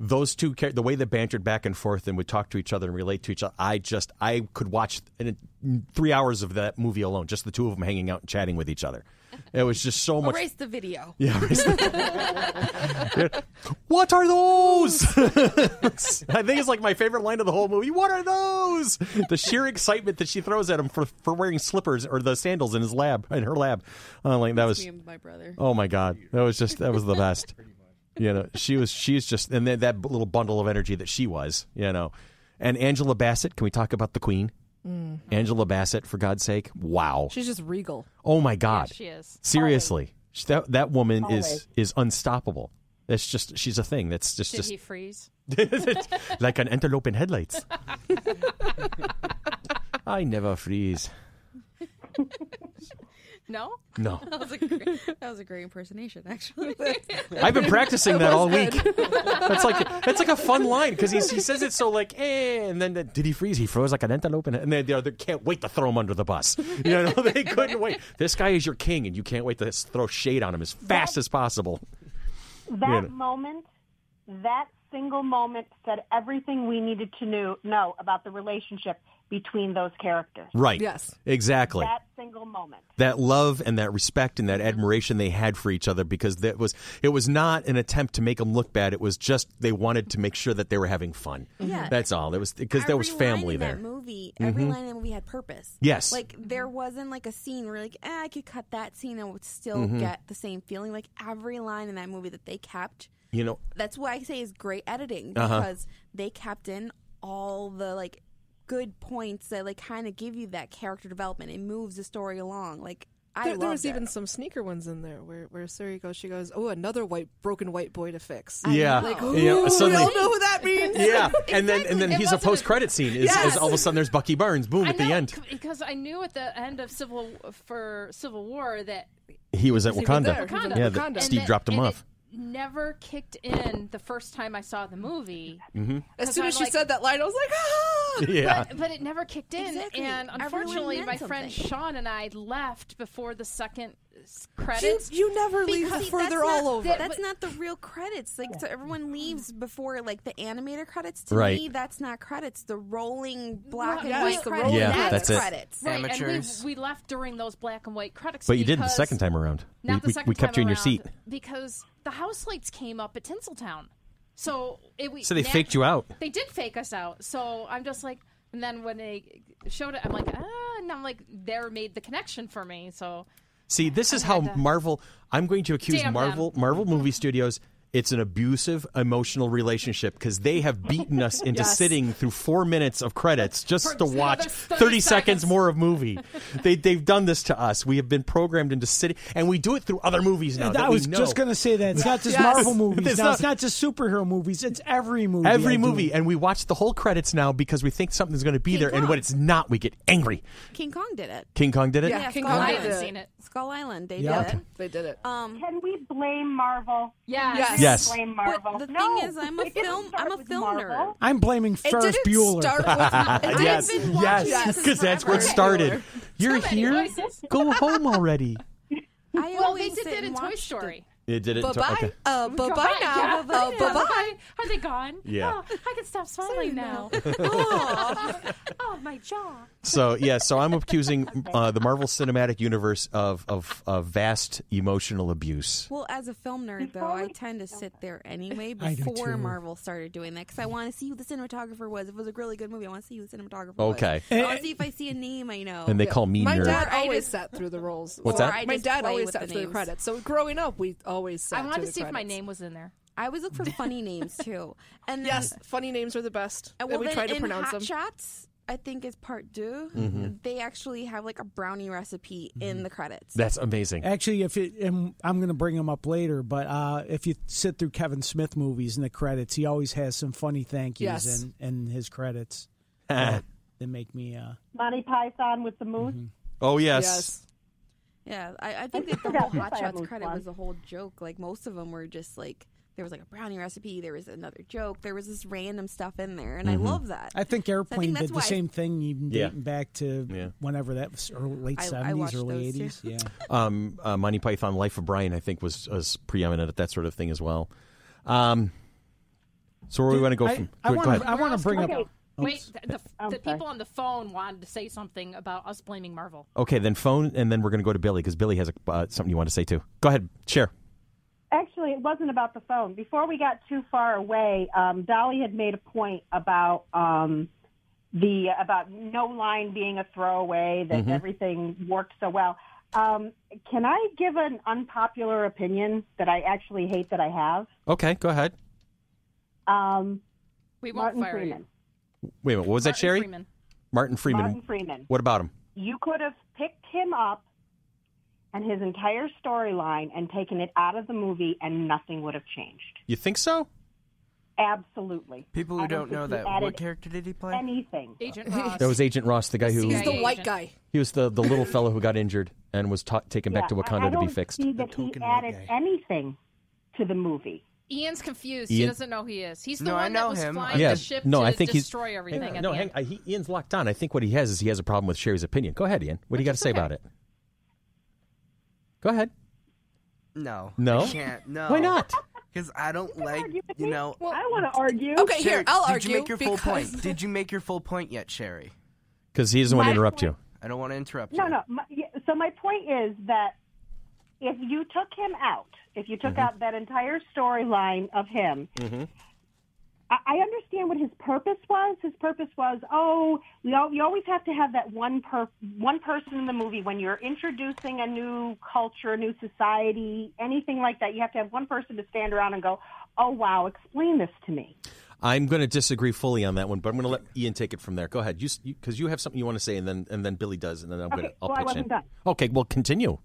those two, the way they bantered back and forth and would talk to each other and relate to each other, I could watch 3 hours of that movie alone, just the two of them hanging out and chatting with each other. It was just so much. Erase the video. Yeah. What are those? I think it's like my favorite line of the whole movie. What are those? The sheer excitement that she throws at him for wearing slippers or the sandals in her lab. Like that was me and my brother. Oh my God, that was the best. She's just, and that little bundle of energy that she was, and Angela Bassett. Can we talk about the Queen? Angela Bassett, for God's sake. Wow. She's just regal. Oh my God. Yeah, she is. Seriously. That woman Always. is unstoppable. That's just, she's a thing. That's just. Did he freeze? Like an antelope in headlights. I never freeze. No? No. That was a great impersonation, actually. I've been practicing that all week. That's like a fun line because he says it so like, and then did he freeze? He froze like an antelope, and they can't wait to throw him under the bus. They couldn't wait. This guy is your king, and you can't wait to throw shade on him as fast as possible. That moment, that single moment said everything we needed to know about the relationship between those characters. Right. Yes. Exactly. That single moment. That love and that respect and that admiration they had for each other, because it was not an attempt to make them look bad. It was just they wanted to make sure that they were having fun. Yeah. That's all. It was because there was family there. Every line in that movie had purpose. Yes. Like there wasn't like a scene where like I could cut that scene and would still get the same feeling. Like every line in that movie that they kept. That's why I say is great editing, because they kept in all the like good points that like kind of give you that character development. It moves the story along. Like there was even some sneaker ones in there where Suri goes, she goes, oh, another broken white boy to fix. Yeah. Like, Suddenly, we all know who that means. Yeah. And then he's a post-credit scene. Is all of a sudden there's Bucky Barnes. Boom, at the end. Because I knew at the end of Civil War that he was at Wakanda. Wakanda. Steve dropped him off. Never kicked in the first time I saw the movie. As soon as she said that line, I was like, ah! Yeah. But it never kicked in. Exactly. And unfortunately, my friend Sean and I left before the second credits. You never leave before they're all over. That's not the real credits. Like, so everyone leaves before like the animator credits. To Right. me, that's not credits. The rolling black and Yes, white the credits. rolling that's it. credits. Right, Amateurs. and we left during those black and white credits. But you didn't the second time around. Not the second we kept time you in your around, seat. because the house lights came up at Tinseltown. So they faked you out. They did fake us out. So I'm just like, and then when they showed it, I'm like, and I'm like, they made the connection for me. So see, this is how Marvel. I'm going to accuse Marvel movie studios. It's an abusive, emotional relationship because they have beaten us into sitting through 4 minutes of credits just to watch 30 seconds more of movie. They've done this to us. We have been programmed into sitting, and we do it through other movies now. I was just going to say that. It's not just Marvel movies. It's not just superhero movies. It's every movie. Every movie. And we watch the whole credits now because we think something's going to be there, and when it's not, we get angry. King Kong did it. King Kong did it? Yeah, King Skull Kong Island. did it. seen it. Skull Island. They Yeah. did it. They did it. Can we blame Marvel? Yes. Yes. blame Marvel. But the No, thing is, I'm a it didn't film start with Marvel. nerd. I'm blaming Ferris Bueller. Yes, because that's where it started. You're here? Go home already. Well, they did that in Toy Story. It did it. Bye-bye. Okay. Bye-bye now. Bye-bye. Are they gone? Yeah. Oh, I can stop smiling now. Oh, my jaw. So I'm accusing the Marvel Cinematic Universe of vast emotional abuse. Well, as a film nerd, though, I tend to sit there anyway I do before too. Marvel started doing that because I want to see who the cinematographer was. If it was a really good movie, I want to see who the cinematographer Okay. was. I want to see if I see a name I know. And they call me My nerd. dad Or I always just- sat through the roles. What's that? I My just dad play always with sat the through the names. credits. So growing up, we always sat I wanted through to the see if my credits. name was in there. I always look for funny names, too. And then, Yes, funny names are the best. well, And we then try to in pronounce Hot them. Shots, I think is part 2. They actually have like a brownie recipe in the credits. That's amazing. Actually, and I'm going to bring him up later, but if you sit through Kevin Smith movies in the credits, he always has some funny thank yous Yes. in his credits that make me. Monty Python with the moose. Oh yes. Yes. Yeah, I think that the forgot whole this Hot I Shots have credit one. was a whole joke. Like, most of them were just like, there was like a brownie recipe, there was another joke, there was this random stuff in there, and I love that. I think Airplane that's did the why same thing, even Yeah. dating back to Yeah. whenever that was, late I 70s, watched early those, 80s. too. Yeah. Monty Python, Life of Brian, I think was preeminent at that sort of thing as well. So where we want to go from? I Go ahead. want to bring up. Okay. Wait, the sorry. people on the phone wanted to say something about us blaming Marvel. Okay, then phone, and then we're going to go to Billy because Billy has something you want to say too. Go ahead, share. Actually, it wasn't about the phone. Before we got too far away, Dolly had made a point about about no line being a throwaway, that everything worked so well. Can I give an unpopular opinion that I actually hate that I have? Okay, go ahead. We won't Martin fire Freeman. you. Wait a minute, what was that, Martin Sherry? Freeman. Martin Freeman. Martin Freeman. What about him? You could have picked him up and his entire storyline and taken it out of the movie and nothing would have changed. You think so? Absolutely. People who I don't think know he that, added what character did he play? Anything. Agent Ross. That was Agent Ross, the guy who He's the CIA white agent. guy. he was the little fellow who got injured and was taken back to Yeah, Wakanda I to be don't fixed. see that he token white added guy. anything to the movie. Ian's confused. Ian- He doesn't know who he is. He's the No, I one that know was him. flying Yeah, the ship no, to I think he's- destroy everything. at No, the hang end. Ian's locked on. I think what he has is he has a problem with Sherry's opinion. Go ahead, Ian. What do you got to say about it? Go ahead. No. No? I can't. No. Why not? Because I don't like, argue with you me? know. I want to argue. Okay, Sherry, here, I'll did argue. you make your full because- point? Did you make your full point yet, Sherry? Because he doesn't want to My interrupt you. I don't want to interrupt you. No. So my point is that if you took him out, if you took out that entire storyline of him, I understand what his purpose was. His purpose was, you always have to have that one person in the movie when you're introducing a new culture, a new society, anything like that. You have to have one person to stand around and go, oh, wow, explain this to me. I'm going to disagree fully on that one, but I'm going to let Ian take it from there. Go ahead, because you have something you want to say, and then Billy does, and then I'll I pitch wasn't in. done. Okay, well, continue.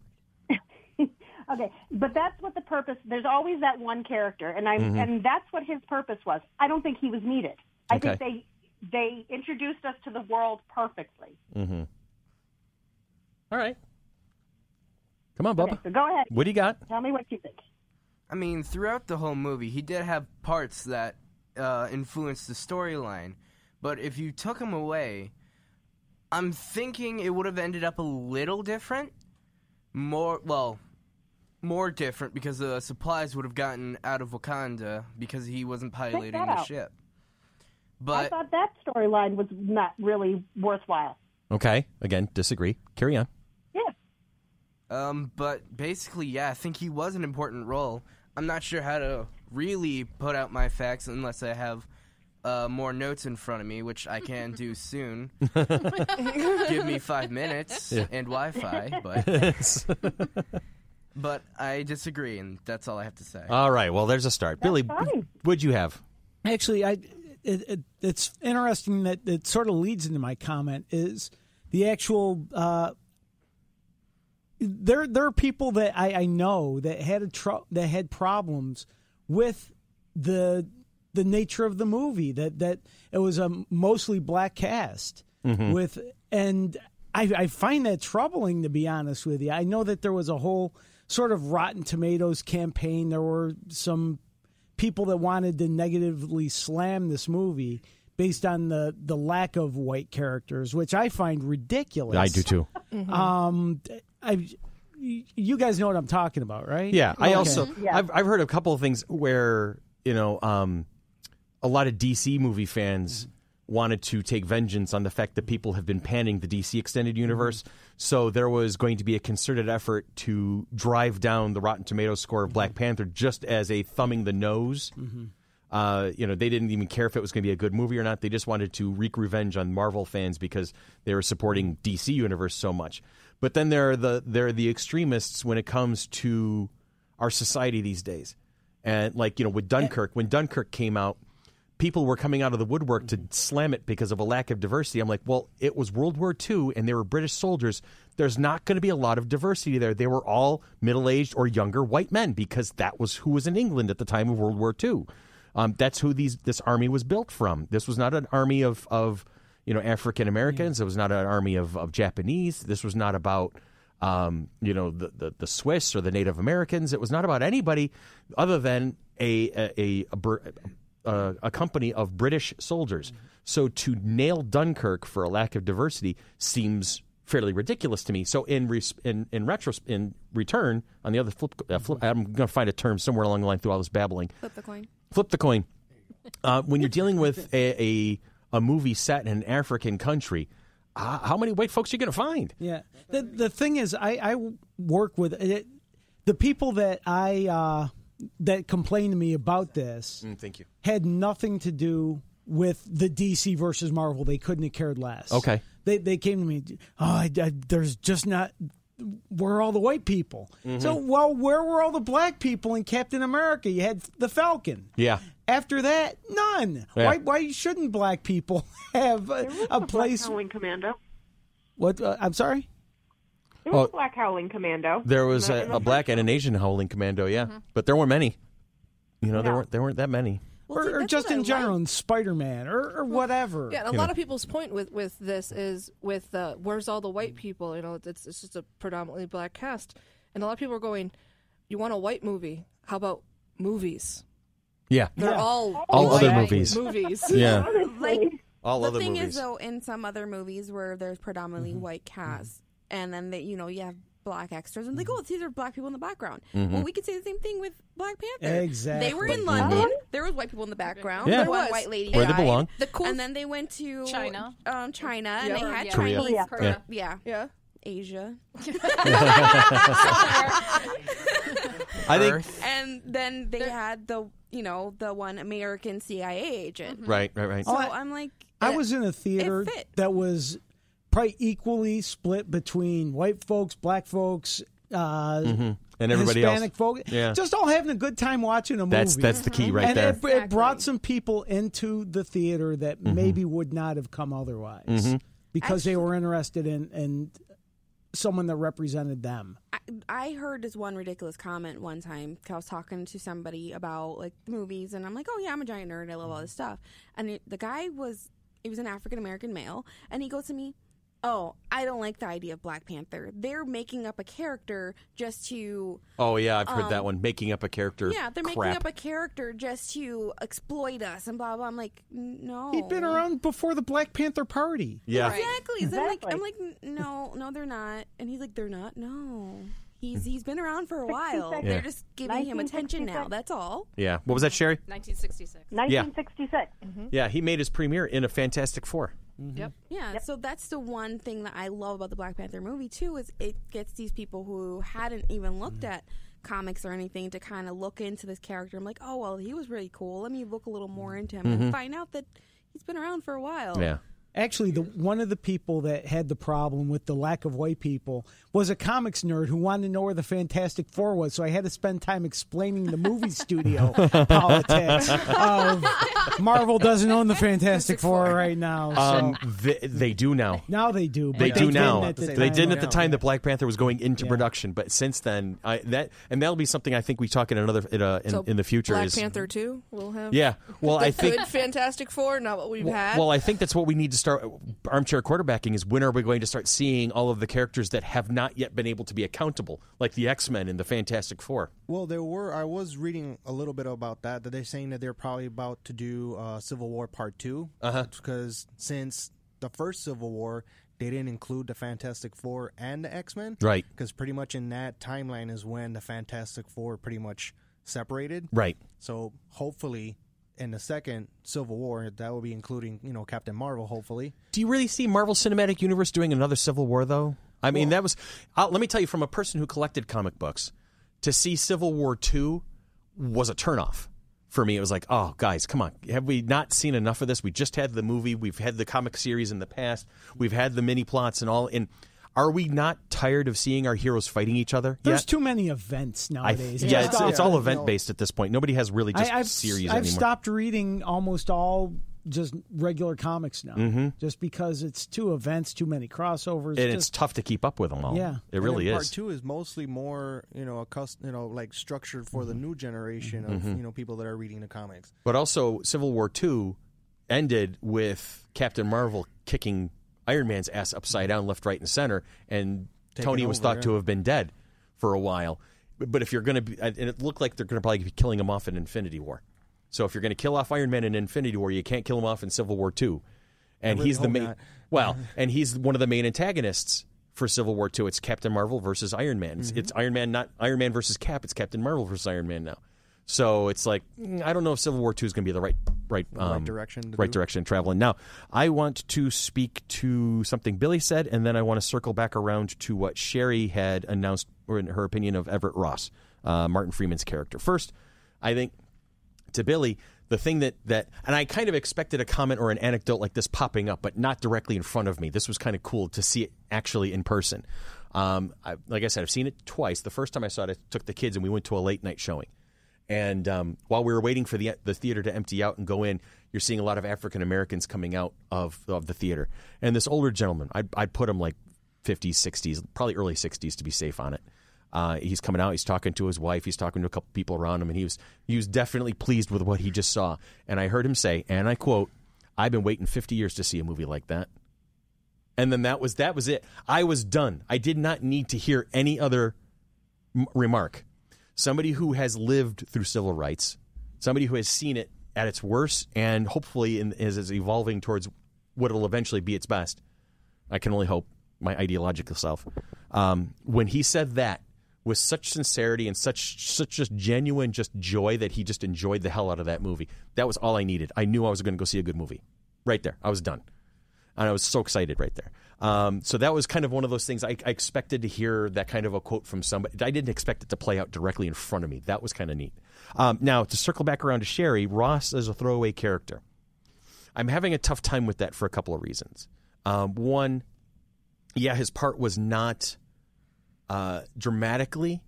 Okay, but that's what the purpose. There's always that one character, and and that's what his purpose was. I don't think he was needed. I Okay. think they introduced us to the world perfectly. Mm-hmm. All right. Come on, Bubba. Okay, so go ahead. What do you got? Tell me what you think. I mean, throughout the whole movie, he did have parts that influenced the storyline. But if you took him away, I'm thinking it would have ended up a little different. More different because the supplies would have gotten out of Wakanda because he wasn't piloting that the out. ship. I But thought that storyline was not really worthwhile. Okay, again, disagree. Carry on. Yeah. but basically, yeah, I think he was an important role. I'm not sure how to really put out my facts unless I have more notes in front of me, which I can do soon. Give me 5 minutes and Wi-Fi, but I disagree, and that's all I have to say. All right, well, there's a start. Billy, fine. what'd you have? Actually, it's interesting that it sort of leads into my comment is the actual. There are people that I know that had problems with the nature of the movie, that it was a mostly black cast with, and I find that troubling, to be honest with you. I know that there was a whole sort of Rotten Tomatoes campaign. There were some people that wanted to negatively slam this movie based on the lack of white characters, which I find ridiculous. I do too. You guys know what I'm talking about, right? Yeah, I Okay. also I've heard a couple of things where a lot of DC movie fans wanted to take vengeance on the fact that people have been panning the DC extended universe. So there was going to be a concerted effort to drive down the Rotten Tomatoes score of Black Panther just as a thumbing the nose. They didn't even care if it was going to be a good movie or not. They just wanted to wreak revenge on Marvel fans because they were supporting DC Universe so much. But then there are the extremists when it comes to our society these days. And with Dunkirk, when Dunkirk came out, people were coming out of the woodwork to slam it because of a lack of diversity. I'm like, well, it was World War II and they were British soldiers. There's not going to be a lot of diversity there. They were all middle-aged or younger white men because that was who was in England at the time of World War II. That's who this army was built from. This was not an army of African Americans. It was not an army of Japanese. This was not about the Swiss or the Native Americans. It was not about anybody other than a company of British soldiers. So to nail Dunkirk for a lack of diversity seems fairly ridiculous to me. So in return, on the other flip, I'm going to find a term somewhere along the line through all this babbling. Flip the coin. Flip the coin. When you're dealing with a movie set in an African country, how many white folks are you going to find? Yeah. The thing is, I work with the people that that complained to me about this. Thank you. Had nothing to do with the DC versus Marvel. They couldn't have cared less. Okay. They came to me, there's just not, where are all the white people? So, where were all the black people in Captain America? You had the Falcon. Yeah. After that, none. Yeah. Why shouldn't black people have a place? Black Howling Commando. What? I'm sorry? There was a Black Howling Commando. There was a black and an Asian howling commando, yeah. But there weren't many. There weren't that many. Well, or just in general, in Spider-Man, or whatever. Yeah, and a lot of people's point with this is with where's all the white people? It's just a predominantly black cast, and a lot of people are going, you want a white movie? How about movies? Yeah, they're all other movies. Yeah, all the other thing movies. is, though, in some other movies where there's predominantly white cast, and then you have black extras, and they go, these are black people in the background. Well, we could say the same thing with Black Panther. Exactly. They were in London. There was white people in the background. Yeah. There was white lady Where they died. belong. And then they went to China. and they had Korea. Chinese. yeah. Asia. I think, and then they had the one American CIA agent. right. So I'm like, I was in a theater that was probably equally split between white folks, black folks, and everybody Hispanic else. folk, Yeah. just all having a good time watching a movie. That's the key right and there. it brought some people into the theater that maybe would not have come otherwise because they were interested in someone that represented them. I heard this one ridiculous comment one time. I was talking to somebody about like the movies, and I'm like, "Oh yeah, I'm a giant nerd. I love all this stuff." And the guy was an African American male, and he goes to me, "Oh, I don't like the idea of Black Panther. They're making up a character just to." Oh yeah, I've heard that one. Making up a character. Yeah, they're making up a character just to exploit us and blah blah. I'm like, no. He'd been around before the Black Panther Party. Yeah, exactly. So I'm like, no, they're not. And he's like, they're not. No, he's been around for a while. Yeah. They're just giving him attention now. That's all. Yeah. What was that, Sherry? 1966. 1966. Yeah, he made his premiere in a Fantastic Four. Yep. Yeah, so that's the one thing that I love about the Black Panther movie, too, is it gets these people who hadn't even looked at comics or anything to kind of look into this character. I'm like, oh, well, he was really cool. Let me look a little more into him and find out that he's been around for a while. Yeah. Actually, one of the people that had the problem with the lack of white people was a comics nerd who wanted to know where the Fantastic Four was. So I had to spend time explaining the movie studio politics of Marvel doesn't own the Fantastic Four right now. So. They do now. Now they do. But They do now. They didn't at the time that that Black Panther was going into production, but since then, that'll be something I think we talk in in the future. Black Panther 2 will have. Yeah. Well, I think good Fantastic Four, not what we've had. Well, I think that's what we need to start armchair quarterbacking is when are we going to start seeing all of the characters that have not yet been able to be accountable, like the X-Men and the Fantastic Four? Well, I was reading a little bit about that they're saying that they're probably about to do Civil War Part 2. Because since the first Civil War, they didn't include the Fantastic Four and the X-Men. Right. Because pretty much in that timeline is when the Fantastic Four pretty much separated. Right. So hopefully in the second Civil War, that will be including, Captain Marvel, hopefully. Do you really see Marvel Cinematic Universe doing another Civil War, though? I mean, that was... let me tell you, from a person who collected comic books, to see Civil War 2 was a turnoff. For me, it was like, oh, guys, come on. Have we not seen enough of this? We just had the movie. We've had the comic series in the past. We've had the mini plots and all. And are we not tired of seeing our heroes fighting each other? There's too many events nowadays. It's all event-based at this point. Nobody has really just series anymore. I've stopped reading almost all just regular comics now, just because it's too events, too many crossovers. And it's tough to keep up with them all. Yeah. It really is. Part 2 is mostly more, like structured for the new generation of, people that are reading the comics. But also, Civil War 2 ended with Captain Marvel kicking Iron Man's ass upside down, left, right, and center, and Tony was thought to have been dead for a while. But if you're going to be, and it looked like they're going to probably be killing him off in Infinity War. So if you're going to kill off Iron Man in Infinity War, you can't kill him off in Civil War 2. And he's the main, and he's one of the main antagonists for Civil War 2. It's Captain Marvel versus Iron Man. It's Iron Man, not Iron Man versus Cap. It's Captain Marvel versus Iron Man now. So it's like, I don't know if Civil War 2 is going to be the right direction traveling. Now, I want to speak to something Billy said, and then I want to circle back around to what Sherry had announced, or in her opinion, of Everett Ross, Martin Freeman's character. First, I think, to Billy, the thing that and I kind of expected a comment or an anecdote like this popping up, but not directly in front of me. This was kind of cool to see it actually in person. Like I said, I've seen it twice. The first time I saw it, I took the kids, and we went to a late-night showing. And while we were waiting for the theater to empty out and go in, you're seeing a lot of African Americans coming out of the theater. And this older gentleman, I'd put him like 50s, 60s, probably early 60s to be safe on it. He's coming out. He's talking to his wife. He's talking to a couple people around him, and he was definitely pleased with what he just saw. And I heard him say, and I quote, "I've been waiting 50 years to see a movie like that." And then that was it. I was done. I did not need to hear any other remark. Somebody who has lived through civil rights, somebody who has seen it at its worst, and hopefully is evolving towards what will eventually be its best. I can only hope, my ideological self. When he said that, with such sincerity and such just genuine just joy that he just enjoyed the hell out of that movie. That was all I needed. I knew I was going to go see a good movie. Right there. I was done. And I was so excited right there. So that was kind of one of those things. I expected to hear that kind of a quote from somebody. I didn't expect it to play out directly in front of me. That was kind of neat. Now, to circle back around to Sherry, Ross is a throwaway character. I'm having a tough time with that for a couple of reasons. One, his part was not dramatically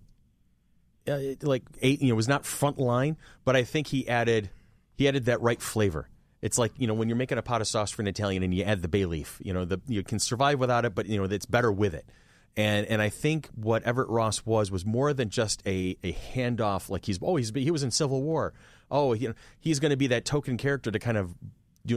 was not front line, but I think he added that right flavor. It's like, when you're making a pot of sauce for an Italian and you add the bay leaf, you can survive without it, but it's better with it. And I think what Everett Ross was more than just a handoff. Like he was in Civil War. He's going to be that token character to kind of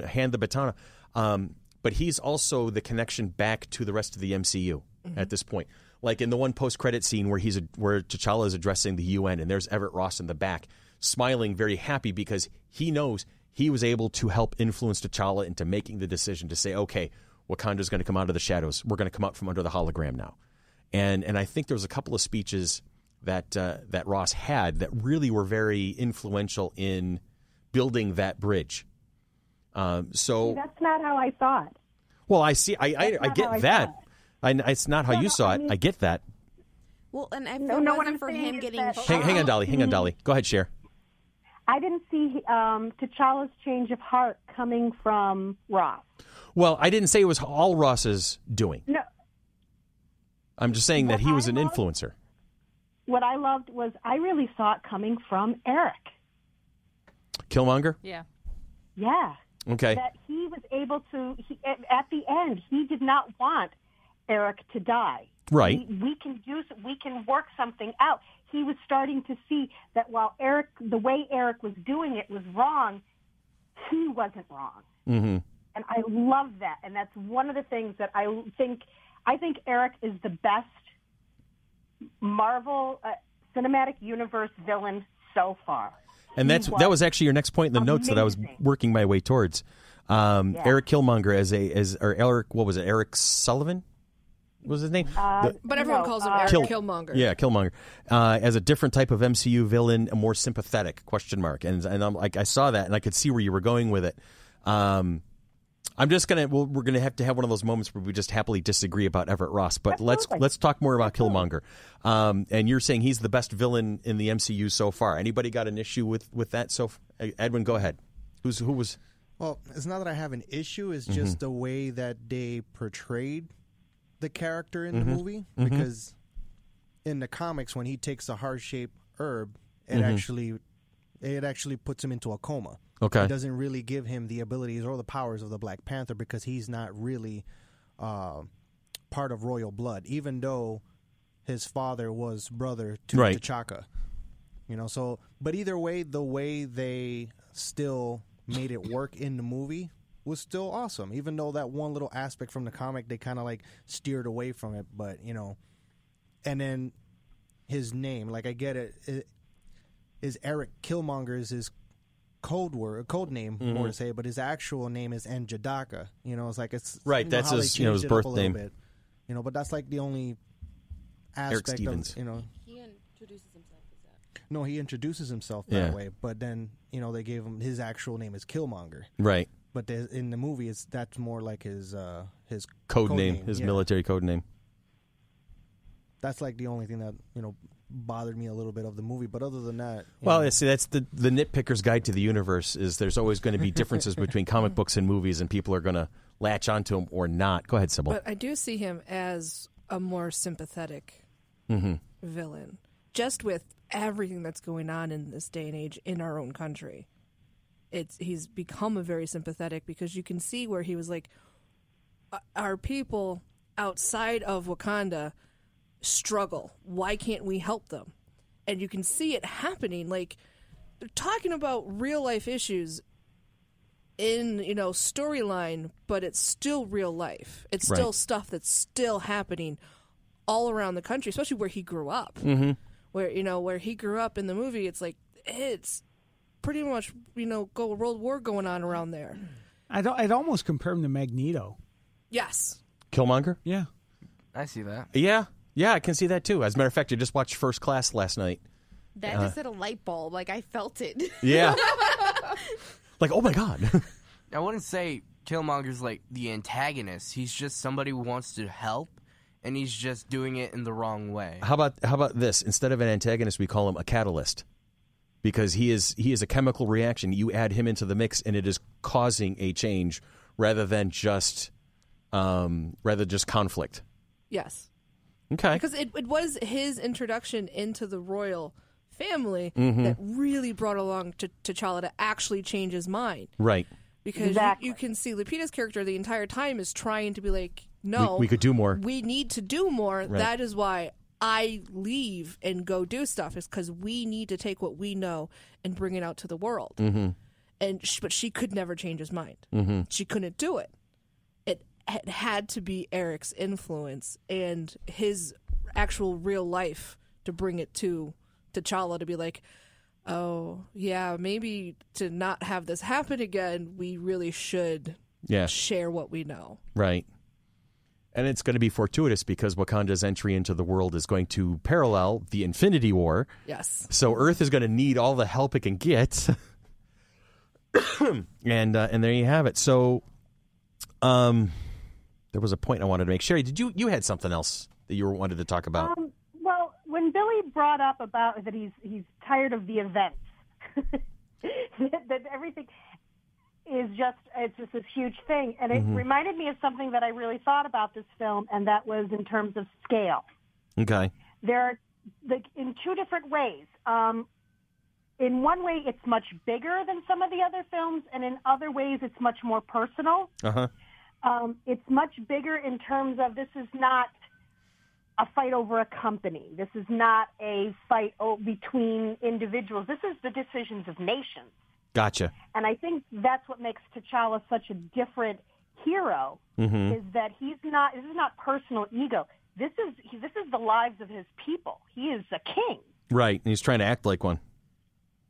hand the baton. But he's also the connection back to the rest of the MCU at this point. Like in the one post-credit scene where T'Challa is addressing the UN, and there's Everett Ross in the back, smiling, very happy because he knows he was able to help influence T'Challa into making the decision to say, okay, Wakanda's going to come out of the shadows. We're going to come out from under the hologram now. And I think there was a couple of speeches that Ross had that really were very influential in building that bridge. So that's not how I thought. Well, I see. I get that. It's not how you saw it. I get that. Well, and if it wasn't for him getting hang on, Dolly. Go ahead, Cher. I didn't see T'Challa's change of heart coming from Ross. Well, I didn't say it was all Ross's doing. No. I'm just saying that he was an influencer. What I loved was I really saw it coming from Eric. Killmonger? Yeah. Yeah. Okay. That he was able to, at the end, he did not want Eric to die. Right. We can work something out. He was starting to see that while the way Eric was doing it was wrong, he wasn't wrong. Mm-hmm. And I love that. And that's one of the things that I think Eric is the best Marvel Cinematic Universe villain so far. And that was actually your next point in the notes that I was working my way towards. Eric Killmonger or Eric, what was it? Eric Sullivan? What was his name? But everyone calls him Eric Killmonger. Yeah, Killmonger. As a different type of MCU villain, a more sympathetic question mark. And I'm like, I saw that and I could see where you were going with it. I'm just we're gonna have to have one of those moments where we just happily disagree about Everett Ross. But let's talk more about Killmonger. And you're saying he's the best villain in the MCU so far. Anybody got an issue with that? So Edwin, go ahead. Who was? Well, it's not that I have an issue. It's just the way that they portrayed the character in the movie. Because in the comics, when he takes a heart-shaped herb, it actually puts him into a coma. Okay. It doesn't really give him the abilities or the powers of the Black Panther because he's not really part of royal blood, even though his father was brother to T'Chaka. So, but either way, the way they still made it work in the movie was still awesome, even though that one little aspect from the comic, they kind of like steered away from it. But, and then his name, I get it is Eric Killmonger is his code name, more to say, but his actual name is N'Jadaka. It's like it's right. That's his birth name. Bit, but that's like the only aspect Eric Stevens. of He introduces himself as that. No, he introduces himself that way, but then they gave him his actual name is Killmonger. Right. But in the movie, that's more like his code name, his military code name. That's like the only thing that bothered me a little bit of the movie, but other than that, see, that's the nitpicker's guide to the universe. Is there's always going to be differences between comic books and movies, and people are going to latch onto them or not. Go ahead, Sybil. But I do see him as a more sympathetic villain, just with everything that's going on in this day and age in our own country. He's become a very sympathetic because you can see where he was like, our people outside of Wakanda struggle. Why can't we help them? And you can see it happening. Like, they're talking about real life issues in storyline, but it's still real life. It's still stuff that's still happening all around the country, especially where he grew up. Where he grew up in the movie, it's pretty much World War going on around there. I'd almost compare him to Magneto. Yes. Killmonger? Yeah. I see that. Yeah, I can see that too. As a matter of fact, I just watched First Class last night. That just hit a light bulb. Like, I felt it. Yeah. Like, oh my God. I wouldn't say Killmonger's like the antagonist. He's just somebody who wants to help, and he's just doing it in the wrong way. How about this? Instead of an antagonist, we call him a catalyst. Because he is a chemical reaction. You add him into the mix, and it is causing a change rather than just conflict. Yes. Okay. Because it was his introduction into the royal family that really brought along T'Challa to actually change his mind. Right. Because you can see Lupita's character the entire time is trying to be like, no, we could do more. We need to do more. Right. That is why I leave and go do stuff, is because we need to take what we know and bring it out to the world. But she could never change his mind. She couldn't do it. It had to be Eric's influence and his actual real life to bring it to T'Challa to be like, oh, yeah, maybe to not have this happen again, we really should share what we know. Right. And it's going to be fortuitous because Wakanda's entry into the world is going to parallel the Infinity War. Yes. So Earth is going to need all the help it can get. and there you have it. So there was a point I wanted to make. Sherry, you had something else that you wanted to talk about? Well, when Billy brought up about that he's tired of the events, that everything is it's just this huge thing, and it reminded me of something that I really thought about this film, and that was in terms of scale. Okay. There are in two different ways. In one way, it's much bigger than some of the other films, and in other ways, it's much more personal. It's much bigger in terms of this is not a fight over a company. This is not a fight between individuals. This is the decisions of nations. Gotcha. And I think that's what makes T'Challa such a different hero, is that this is not personal ego. This is the lives of his people. He is a king. Right, and he's trying to act like one.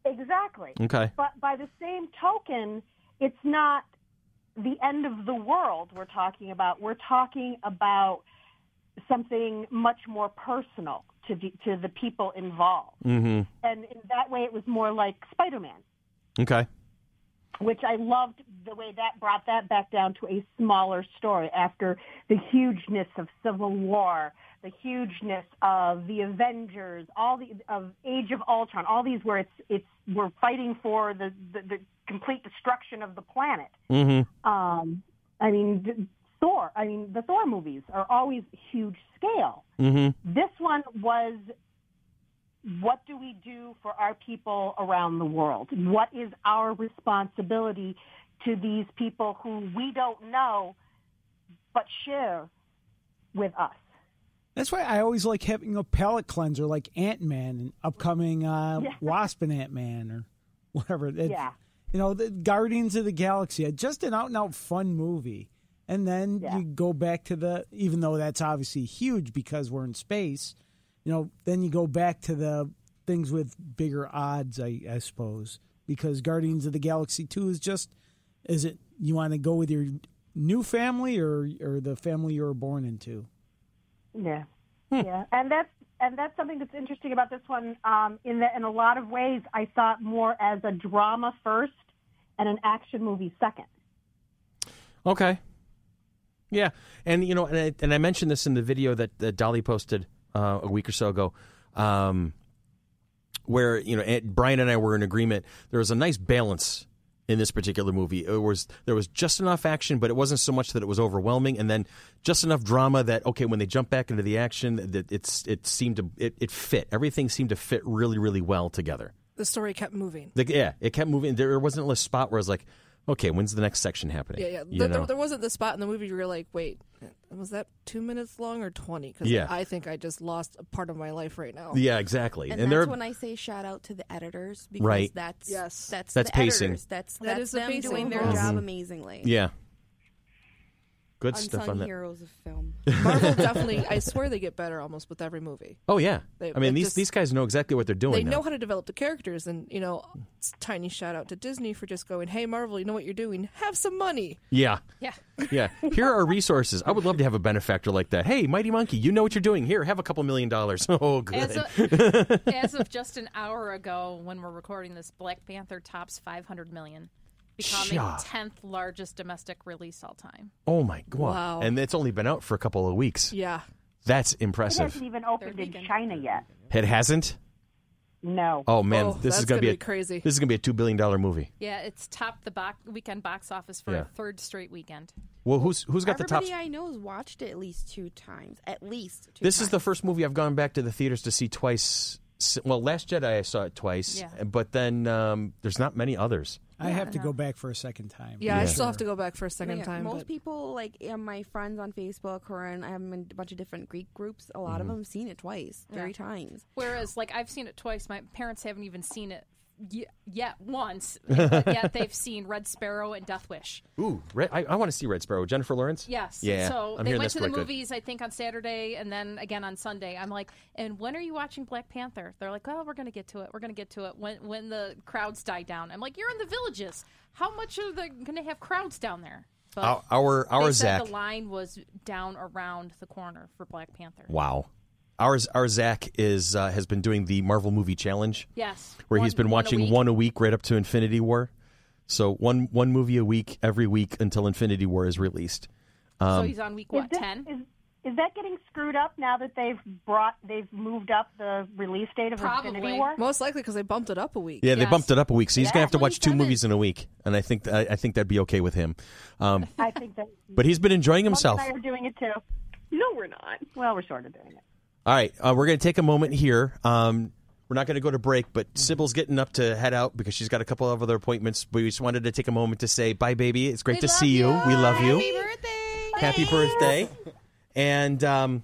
Exactly. Okay. But by the same token, it's not the end of the world we're talking about. We're talking about something much more personal to the people involved. And in that way, it was more like Spider-Man. Okay. Which I loved the way that brought that back down to a smaller story after the hugeness of Civil War, the hugeness of the Avengers, of Age of Ultron, all these where we're fighting for the complete destruction of the planet. I mean, Thor. I mean, the Thor movies are always huge scale. This one was, what do we do for our people around the world? What is our responsibility to these people who we don't know but share with us? That's why I always like having a palate cleanser like Ant-Man and upcoming Wasp and Ant-Man or whatever. The Guardians of the Galaxy, just an out-and-out fun movie. And then you go back to even though that's obviously huge because we're in space, then you go back to the things with bigger odds, I suppose, because Guardians of the Galaxy 2 is it you want to go with your new family or the family you were born into? Yeah, yeah, and that's something that's interesting about this one. In a lot of ways, I saw it more as a drama first and an action movie second. Okay. Yeah, and and I mentioned this in the video that Dolly posted a week or so ago, where Brian and I were in agreement. There was a nice balance in this particular movie. There was just enough action, but it wasn't so much that it was overwhelming, and then just enough drama that when they jump back into the action, that it fit. Everything seemed to fit really, really well together. The story kept moving. It kept moving. There wasn't a spot where I was like, okay, when's the next section happening? Yeah. There wasn't the spot in the movie where you're like, wait, was that 2 minutes long or 20? Because I think I just lost a part of my life right now. Yeah, exactly. And that's when I say shout out to the editors, because that's the pacing. Editors. That's them pacing. Doing their job amazingly. Yeah. Good Unsung stuff on that. heroes of film. Marvel definitely, I swear they get better almost with every movie. Oh, yeah. These guys know exactly what they're doing. They know how to develop the characters. And, tiny shout out to Disney for just going, hey, Marvel, you know what you're doing? Have some money. Yeah. Yeah. Yeah. Here are resources. I would love to have a benefactor like that. Hey, Mighty Monkey, you know what you're doing. Here, have a couple $1 million. Oh, good. As of just an hour ago when we're recording this, Black Panther tops $500 million. Becoming 10th largest domestic release all time. Oh, my God. Wow. And it's only been out for a couple of weeks. Yeah. That's It impressive. hasn't even opened in China yet. It hasn't? No. Oh, man. This is going to be crazy. This is going to be a $2 billion movie. Yeah, it's topped the weekend box office for a third straight weekend. Well, who's got the top? Everybody I know has watched it at least 2 times. This is the first movie I've gone back to the theaters to see twice. Well, Last Jedi I saw it twice, but then there's not many others. I have to go back for a second time. Yeah, I still have to go back for a second time. Most people, my friends on Facebook or I have in a bunch of different Greek groups, a lot of them have seen it twice, 3 times. Whereas, I've seen it twice. My parents haven't even seen it yet once, but yet they've seen Red Sparrow and Death Wish. Ooh, I want to see Red Sparrow. Jennifer Lawrence? Yes. Yeah. So I'm they hearing went that's to the quite good. movies, I think, on Saturday and then again on Sunday. I'm like, and when are you watching Black Panther? They're like, oh, we're going to get to it. We're going to get to it when the crowds die down. I'm like, you're in the villages. How much are they going to have crowds down there? But our they Zach. said the line was down around the corner for Black Panther. Wow. Our Zach has been doing the Marvel Movie Challenge. Yes. Where he's been watching one a week right up to Infinity War. So one movie a week every week until Infinity War is released. So he's on week 10? Is that getting screwed up now that they've moved up the release date of Infinity War? Most likely because they bumped it up a week. Yeah, they bumped it up a week, so he's going to have to watch 2 movies in a week, and I think that'd be okay with him. I think that. But he's been enjoying himself. Mom and I are doing it too. No, we're not. Well, we're sort of doing it. All right, we're going to take a moment here. We're not going to go to break, but Sybil's getting up to head out because she's got a couple of other appointments. We just wanted to take a moment to say, bye, baby. It's great to see you. We love you. Happy birthday. Happy birthday. And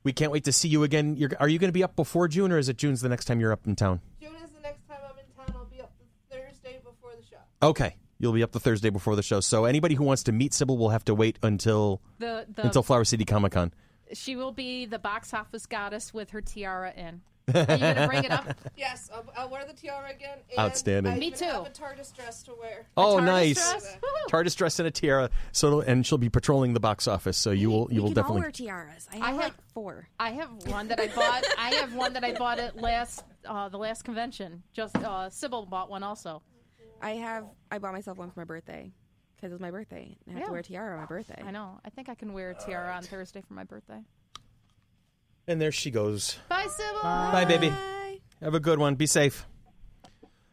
we can't wait to see you again. Are you going to be up before June, or is it June's the next time you're up in town? June is the next time I'm in town. I'll be up the Thursday before the show. Okay. You'll be up the Thursday before the show. So anybody who wants to meet Sybil will have to wait until Flower City Comic Con. She will be the box office goddess with her tiara in. Are you going to bring it up? Yes, I'll wear the tiara again. And Outstanding. Me too. I have a TARDIS dress to wear. Oh, TARDIS nice. dress? TARDIS dress and a tiara. And she'll be patrolling the box office. So you will definitely all wear tiaras. I have like 4. I have one that I bought. I have one that I bought at the last convention. Just Sybil bought one also. I bought myself one for my birthday because it was my birthday. I have to wear a tiara on my birthday. I know. I think I can wear a tiara on Thursday for my birthday. And there she goes. Bye, Sybil. Bye, baby. Have a good one. Be safe.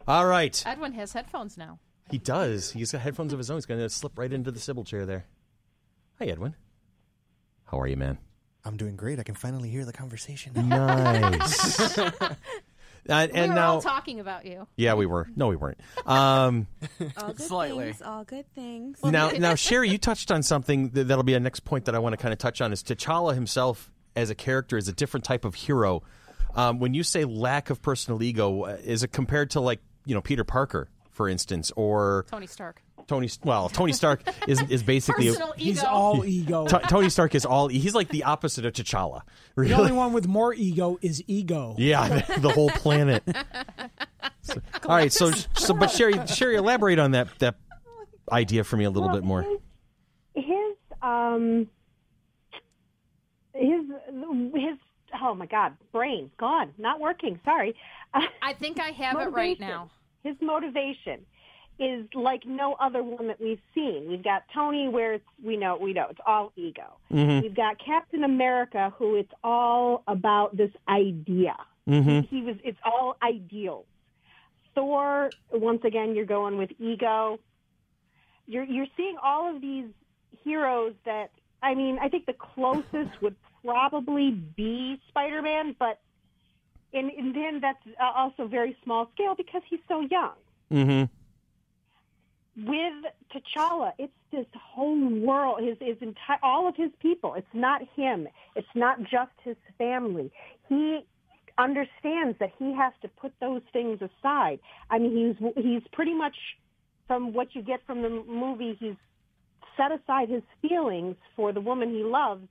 All right. Edwin has headphones now. He does. He's got headphones of his own. He's going to slip right into the Sybil chair there. Hi, Edwin. How are you, man? I'm doing great. I can finally hear the conversation. Nice. We were all talking about you. Yeah, we were. No, we weren't. All good Slightly. things. All good things. Now, Sherry, you touched on something that'll be a next point that I want to kind of touch on. Is T'Challa himself as a character is a different type of hero. When you say lack of personal ego, is it compared to Peter Parker, for instance, or Tony Stark? Tony Stark is basically he's all ego. Tony Stark is all. He's like the opposite of T'Challa. Really? The only one with more ego is ego. Yeah, the whole planet. All right, but Sherry, elaborate on that idea for me a little bit more. His oh my God, brain gone, not working. Sorry. I think I have it right now. His motivation is like no other one that we've seen. We've got Tony, where we know it's all ego. Mm-hmm. We've got Captain America, who it's all about this idea. Mm-hmm. It's all ideals. Thor, once again, you're going with ego. You're seeing all of these heroes that, I think the closest would probably be Spider-Man, but and then that's also very small scale because he's so young. Mm-hmm. With T'Challa, it's this whole world, his entire, all of his people. It's not him. It's not just his family. He understands that he has to put those things aside. He's pretty much, from what you get from the movie, he's set aside his feelings for the woman he loves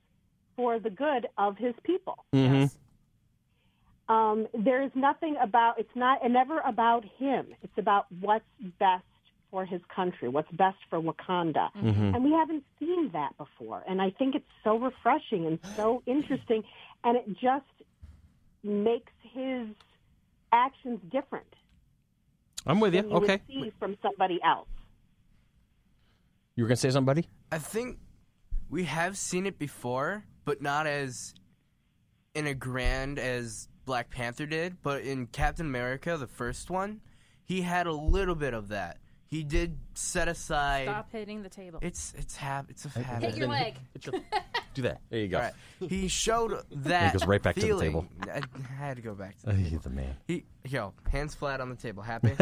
for the good of his people. Mm-hmm. Yes. There's nothing about, never about him. It's about what's best for his country, what's best for Wakanda. Mm-hmm. And we haven't seen that before. And I think it's so refreshing and so interesting, and it just makes his actions different. I'm with you. Than Okay. would see from somebody else. You were going to say something, buddy? I think we have seen it before, but not as in a grand as Black Panther did. But in Captain America, the first one, he had a little bit of that. He did set aside. Stop hitting the table. It's a habit. Hit your leg. Do that. There you go. All right. He showed that. It goes right back feeling. to the table. I had to go back to the table. He's the man. Hands flat on the table. Happy?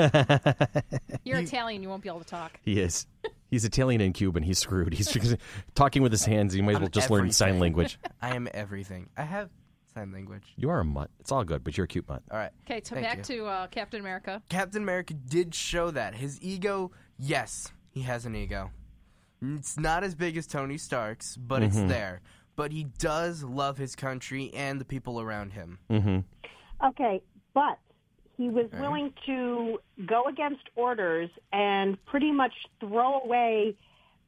You're Italian. You won't be able to talk. He is. He's Italian and Cuban. He's screwed. He's talking with his hands. He might as well just learn sign language. I am everything. I have sign language. You are a mutt. It's all good, but you're a cute mutt. All right. Okay, back to Captain America. Captain America did show that. His ego, yes, he has an ego. It's not as big as Tony Stark's, but it's there. But he does love his country and the people around him. Mm-hmm. Okay, but he was willing to go against orders and pretty much throw away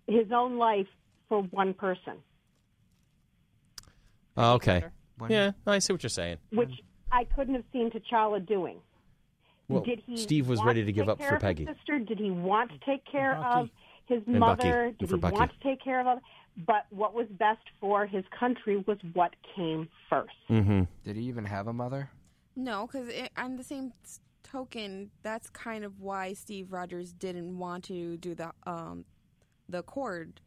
his own life for one person. Okay. Yeah, I see what you're saying. Which I couldn't have seen T'Challa doing. Well, Steve was ready to give up for Peggy. His sister? Did he want to take care of his And mother? Bucky. Did For he Bucky. want to take care of others? But what was best for his country was what came first. Mm-hmm. Did he even have a mother? No, because on the same token, that's kind of why Steve Rogers didn't want to do the Accord,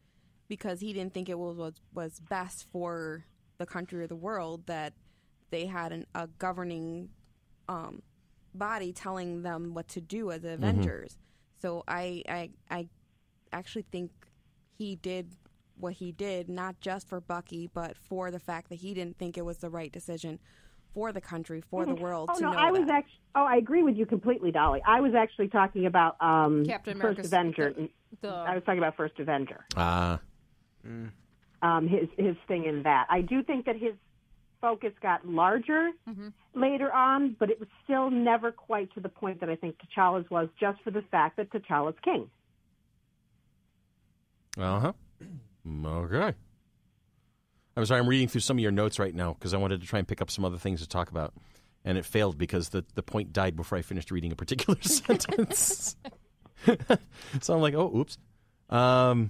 because he didn't think it was best for the country or the world that they had a governing body telling them what to do as Avengers. So I actually think he did what he did, not just for Bucky, but for the fact that he didn't think it was the right decision for the country, for the world. Oh to no, know I was that. actually. Oh, I agree with you completely, Dolly. I was actually talking about Captain First America's Avenger. I was talking about First Avenger. His thing in that. I do think that his focus got larger later on, but it was still never quite to the point that I think T'Challa's was, just for the fact that T'Challa's king. Okay. I'm sorry, I'm reading through some of your notes right now because I wanted to try and pick up some other things to talk about. And it failed because the point died before I finished reading a particular sentence. So I'm like, oh, oops. All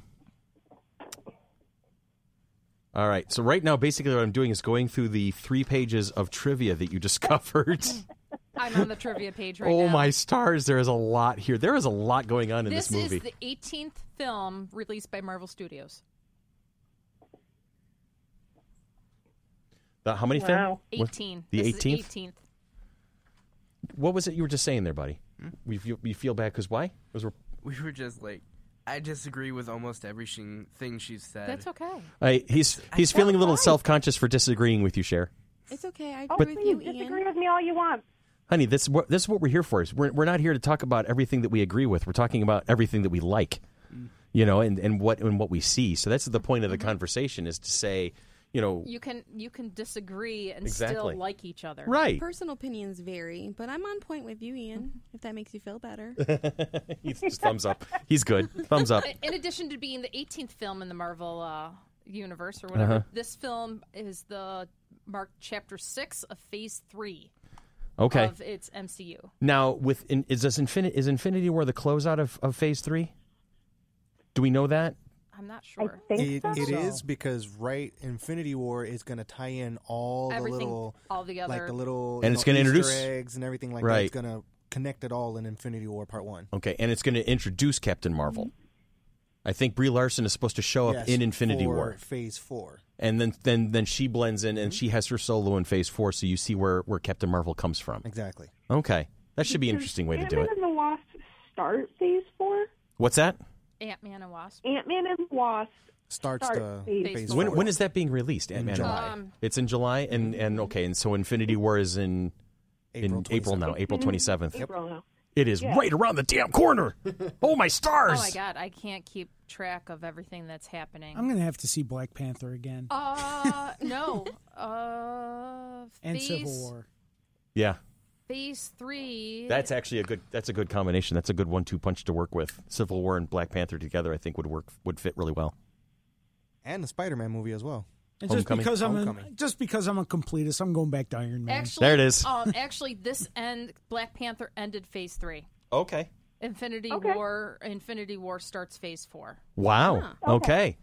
right. So right now, basically what I'm doing is going through the 3 pages of trivia that you discovered. I'm on the trivia page right now. Oh, my stars. There is a lot here. There is a lot going on in this movie. This is the 18th film released by Marvel Studios. How many films? 18. The This 18th? Is 18th. What was it you were just saying there, buddy? You feel bad because why? We were just like, I disagree with almost everything she's said. That's okay. He's feeling a little self-conscious for disagreeing with you, Cher. It's okay. I agree with you, Ian. Disagree with me all you want. Honey, this is what we're here for. We're not here to talk about everything that we agree with. We're talking about everything that we like, and what we see. So that's the point of the conversation, is to say, you can disagree and still like each other. Right. Personal opinions vary, but I'm on point with you, Ian, if that makes you feel better. He's just thumbs up. He's good. Thumbs up. In addition to being the 18th film in the Marvel universe or whatever, this film is the marked chapter 6 of Phase 3 of its MCU. Now, is Infinity War the closeout of Phase 3? Do we know that? I'm not sure. It is, because Infinity War is going to tie in all the little and it's going to introduce Easter eggs and everything like that. It's going to connect it all in Infinity War Part 1. Okay, and it's going to introduce Captain Marvel. I think Brie Larson is supposed to show up in Infinity War. Phase 4. And then she blends in, and she has her solo in Phase 4, so you see where Captain Marvel comes from. Exactly. Okay. That should be an interesting way to do it. Ant-Man and the Wasp start Phase 4? What's that? Ant-Man and Wasp. Ant-Man and the Wasp starts the Phase 4. When is that being released? Ant-Man in July. It's in July, and so Infinity War is in April now, April 27th. April now. It is right around the damn corner. Oh, my stars. Oh, my God. I can't keep track of everything that's happening. I'm going to have to see Black Panther again. No. And Civil War. Yeah. Phase 3. That's actually a good combination. That's a good 1-2 punch to work with. Civil War and Black Panther together, I think, would fit really well. And the Spider-Man movie as well. And just because I'm a completist, I'm going back to Iron Man. Actually, there it is. Actually, Black Panther ended Phase 3. Okay. Infinity War starts Phase 4. Wow. Okay.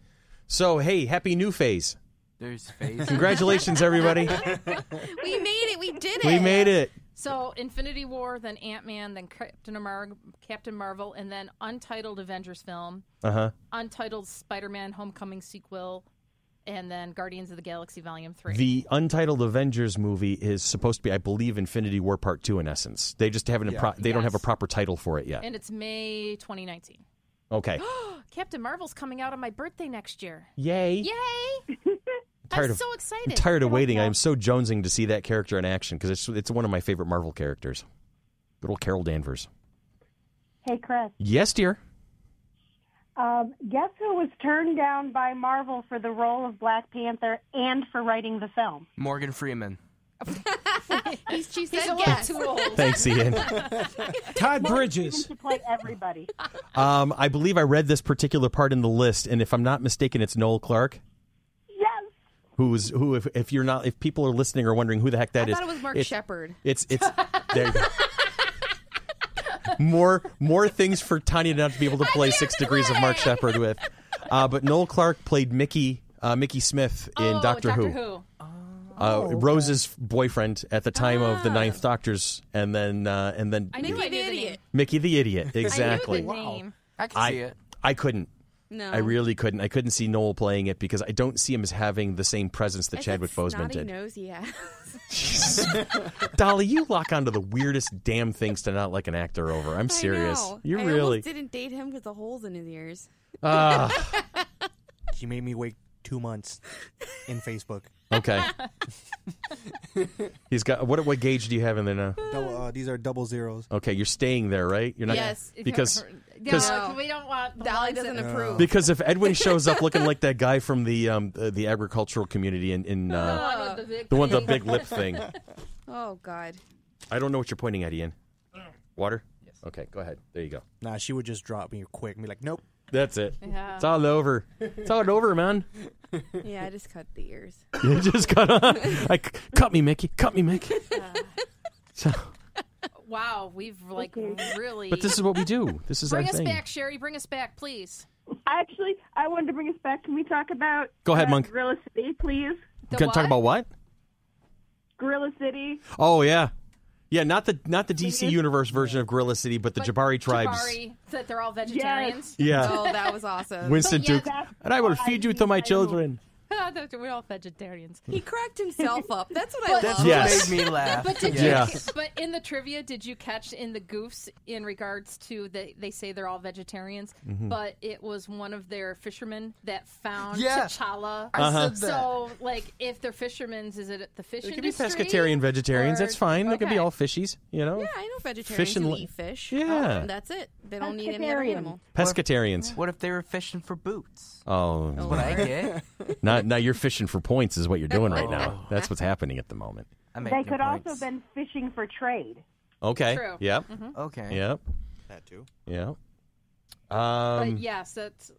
So, hey, happy new phase. There's phase. Congratulations, everybody. We made it. We did it. We made it. So, Infinity War, then Ant-Man, then Captain Marvel, and then untitled Avengers film, untitled Spider-Man Homecoming sequel, and then Guardians of the Galaxy Volume 3. The untitled Avengers movie is supposed to be, I believe, Infinity War Part 2 in essence. They just haven't they don't have a proper title for it yet. And it's May 2019. Okay. Captain Marvel's coming out on my birthday next year. Yay. Yay! I'm so excited. I'm tired of waiting. I'm so jonesing to see that character in action because it's one of my favorite Marvel characters. Good old Carol Danvers. Hey, Chris. Yes, dear. Guess who was turned down by Marvel for the role of Black Panther and for writing the film? Morgan Freeman. She said yes. Too old. Thanks, Ian. Todd Bridges. To play everybody. I believe I read this particular part in the list, and if I'm not mistaken, it's Noel Clark. Yes. If people are listening or wondering who the heck that is, I thought it was Mark Shepard. It's there you go. More things for Tanya not to be able to play 6 Degrees of Mark Shepard with. But Noel Clark played Mickey Smith in Doctor Who. Rose's boyfriend at the time of the Ninth Doctors, and then I knew the idiot. Mickey the Idiot, exactly. I knew the name. I can see it. I couldn't. No. I really couldn't. I couldn't see Noel playing it because I don't see him as having the same presence that Chadwick Boseman did. Nose he has. Dolly, you lock onto the weirdest damn things to not like an actor over. I'm serious. I know. You I really almost didn't date him with the holes in his ears. She made me wait 2 months in Facebook. Okay. He's got what gauge do you have in there now? These are double zeros. Okay, you're staying there, right? You're not Yes. because No, we don't want Dolly doesn't approve. because if Edwin shows up looking like that guy from the agricultural community in the one with the big lip thing. Oh God. I don't know what you're pointing at, Ian. Water? Yes. Okay, go ahead. There you go. Nah, she would just drop me quick and be like, nope. That's it. Yeah. It's all over. It's all over, man. Yeah, I just cut the ears. You just got on. Cut me, Mickey. Cut me, Mickey. So, Wow, we've really. but this is what we do. This is bring our us thing. back, Sherry. Bring us back, please. Actually, I wanted to bring us back. Can we talk about Go ahead, Monk. Gorilla City, please? Can talk about what? Gorilla City. Oh yeah, yeah. Not the DC Universe version of Gorilla City, but the Jabari tribes. Jabari, that they're all vegetarians. Yeah. Oh, that was awesome. Winston So, yeah, Duke, and I will feed you to my children. We're all vegetarians. He cracked himself up. That's what I That's love. Yes. what made me laugh. But did Yeah. but in the trivia, did you catch in the goofs in regards to they say they're all vegetarians, but it was one of their fishermen that found T'Challa. I said that. So, if they're fishermen, is it the fish They could be industry? pescatarian vegetarians. Or- That's fine. They could be okay. all fishies. You know. Yeah, I know vegetarians Fish and who li- eat fish. Yeah. That's it. They don't need any other Pescatarian. animal. Pescatarians. What if they were fishing for boots? Oh, That's what I get. now you're fishing for points is what you're doing right now. That's what's happening at the moment. I make They no could also points. have been fishing for trade. Okay. True. Yep. Okay. Yep. That too. Yep. But yes, that's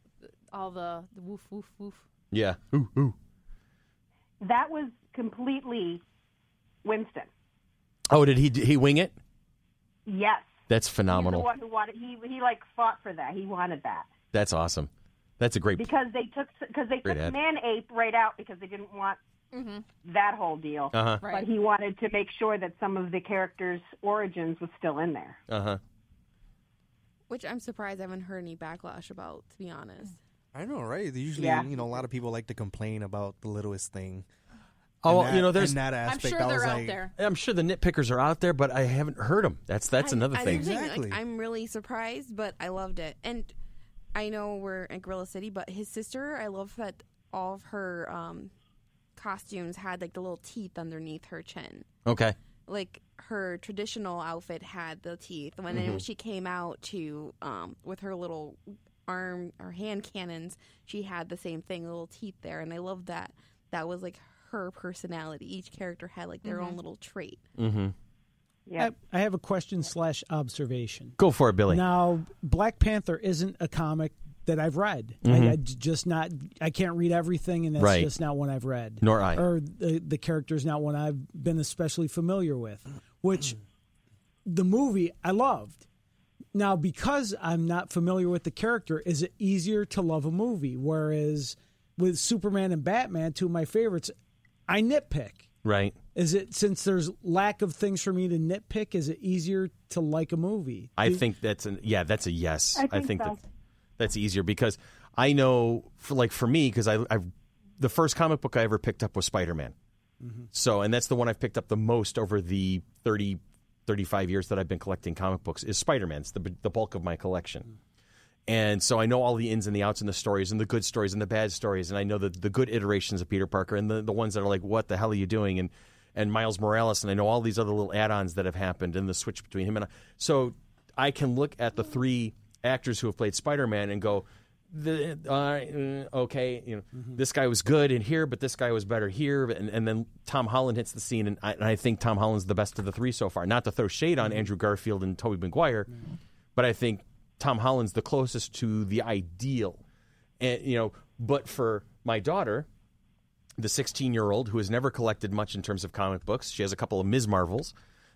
all the woof woof woof. Yeah. Ooh, ooh. That was completely Winston. Oh, did he wing it? Yes. That's He's the phenomenal. one who wanted. He fought for that. He wanted that That's awesome. That's a great. because they took Great ad. Man Ape right out because they didn't want that whole deal. Uh-huh. Right. But he wanted to make sure that some of the characters' origins was still in there. Uh-huh. Which I'm surprised I haven't heard any backlash about, to be honest. I know, right? Usually, Yeah. a lot of people like to complain about the littlest thing. Oh, And that- there's. in that I'm aspect, sure I was they're out like, there. I'm sure the nitpickers are out there, but I haven't heard them. That's another thing. Exactly. I'm really surprised, but I loved it. And I know we're in Gorilla City, but his sister, I love that all of her costumes had the little teeth underneath her chin. Okay. Like her traditional outfit had the teeth. When she came out to with her little arm or hand cannons, she had the same thing, little teeth there, and I love that. That was her personality. Each character had their own little trait. Mm-hmm. Yeah. I have a question / observation. Go for it, Billy. Now, Black Panther isn't a comic that I've read. I can't read everything, and that's Right. just not one I've read. Nor I. Or the character's not one I've been especially familiar with, which the movie I loved. Now, because I'm not familiar with the character, is it easier to love a movie? Whereas with Superman and Batman, two of my favorites, I nitpick. Right. Is it, since there's lack of things for me to nitpick, is it easier to like a movie? I think that's a yes. I think so. That's easier because I know for me because I've the first comic book I ever picked up was Spider-Man. So, and that's the one I've picked up the most over the 30, 35 years that I've been collecting comic books is Spider-Man. It's the bulk of my collection. And so I know all the ins and the outs and the stories and the good stories and the bad stories. And I know the good iterations of Peter Parker and the ones that are like, what the hell are you doing? And Miles Morales. And I know all these other little add-ons that have happened and the switch between him and I. So I can look at the three actors who have played Spider-Man and go, okay, this guy was good in here, but this guy was better here. And then Tom Holland hits the scene, and I think Tom Holland's the best of the three so far. Not to throw shade on Andrew Garfield and Tobey Maguire, but I think Tom Holland's the closest to the ideal. And but for my daughter, the 16-year-old who has never collected much in terms of comic books, she has a couple of Ms. Marvels,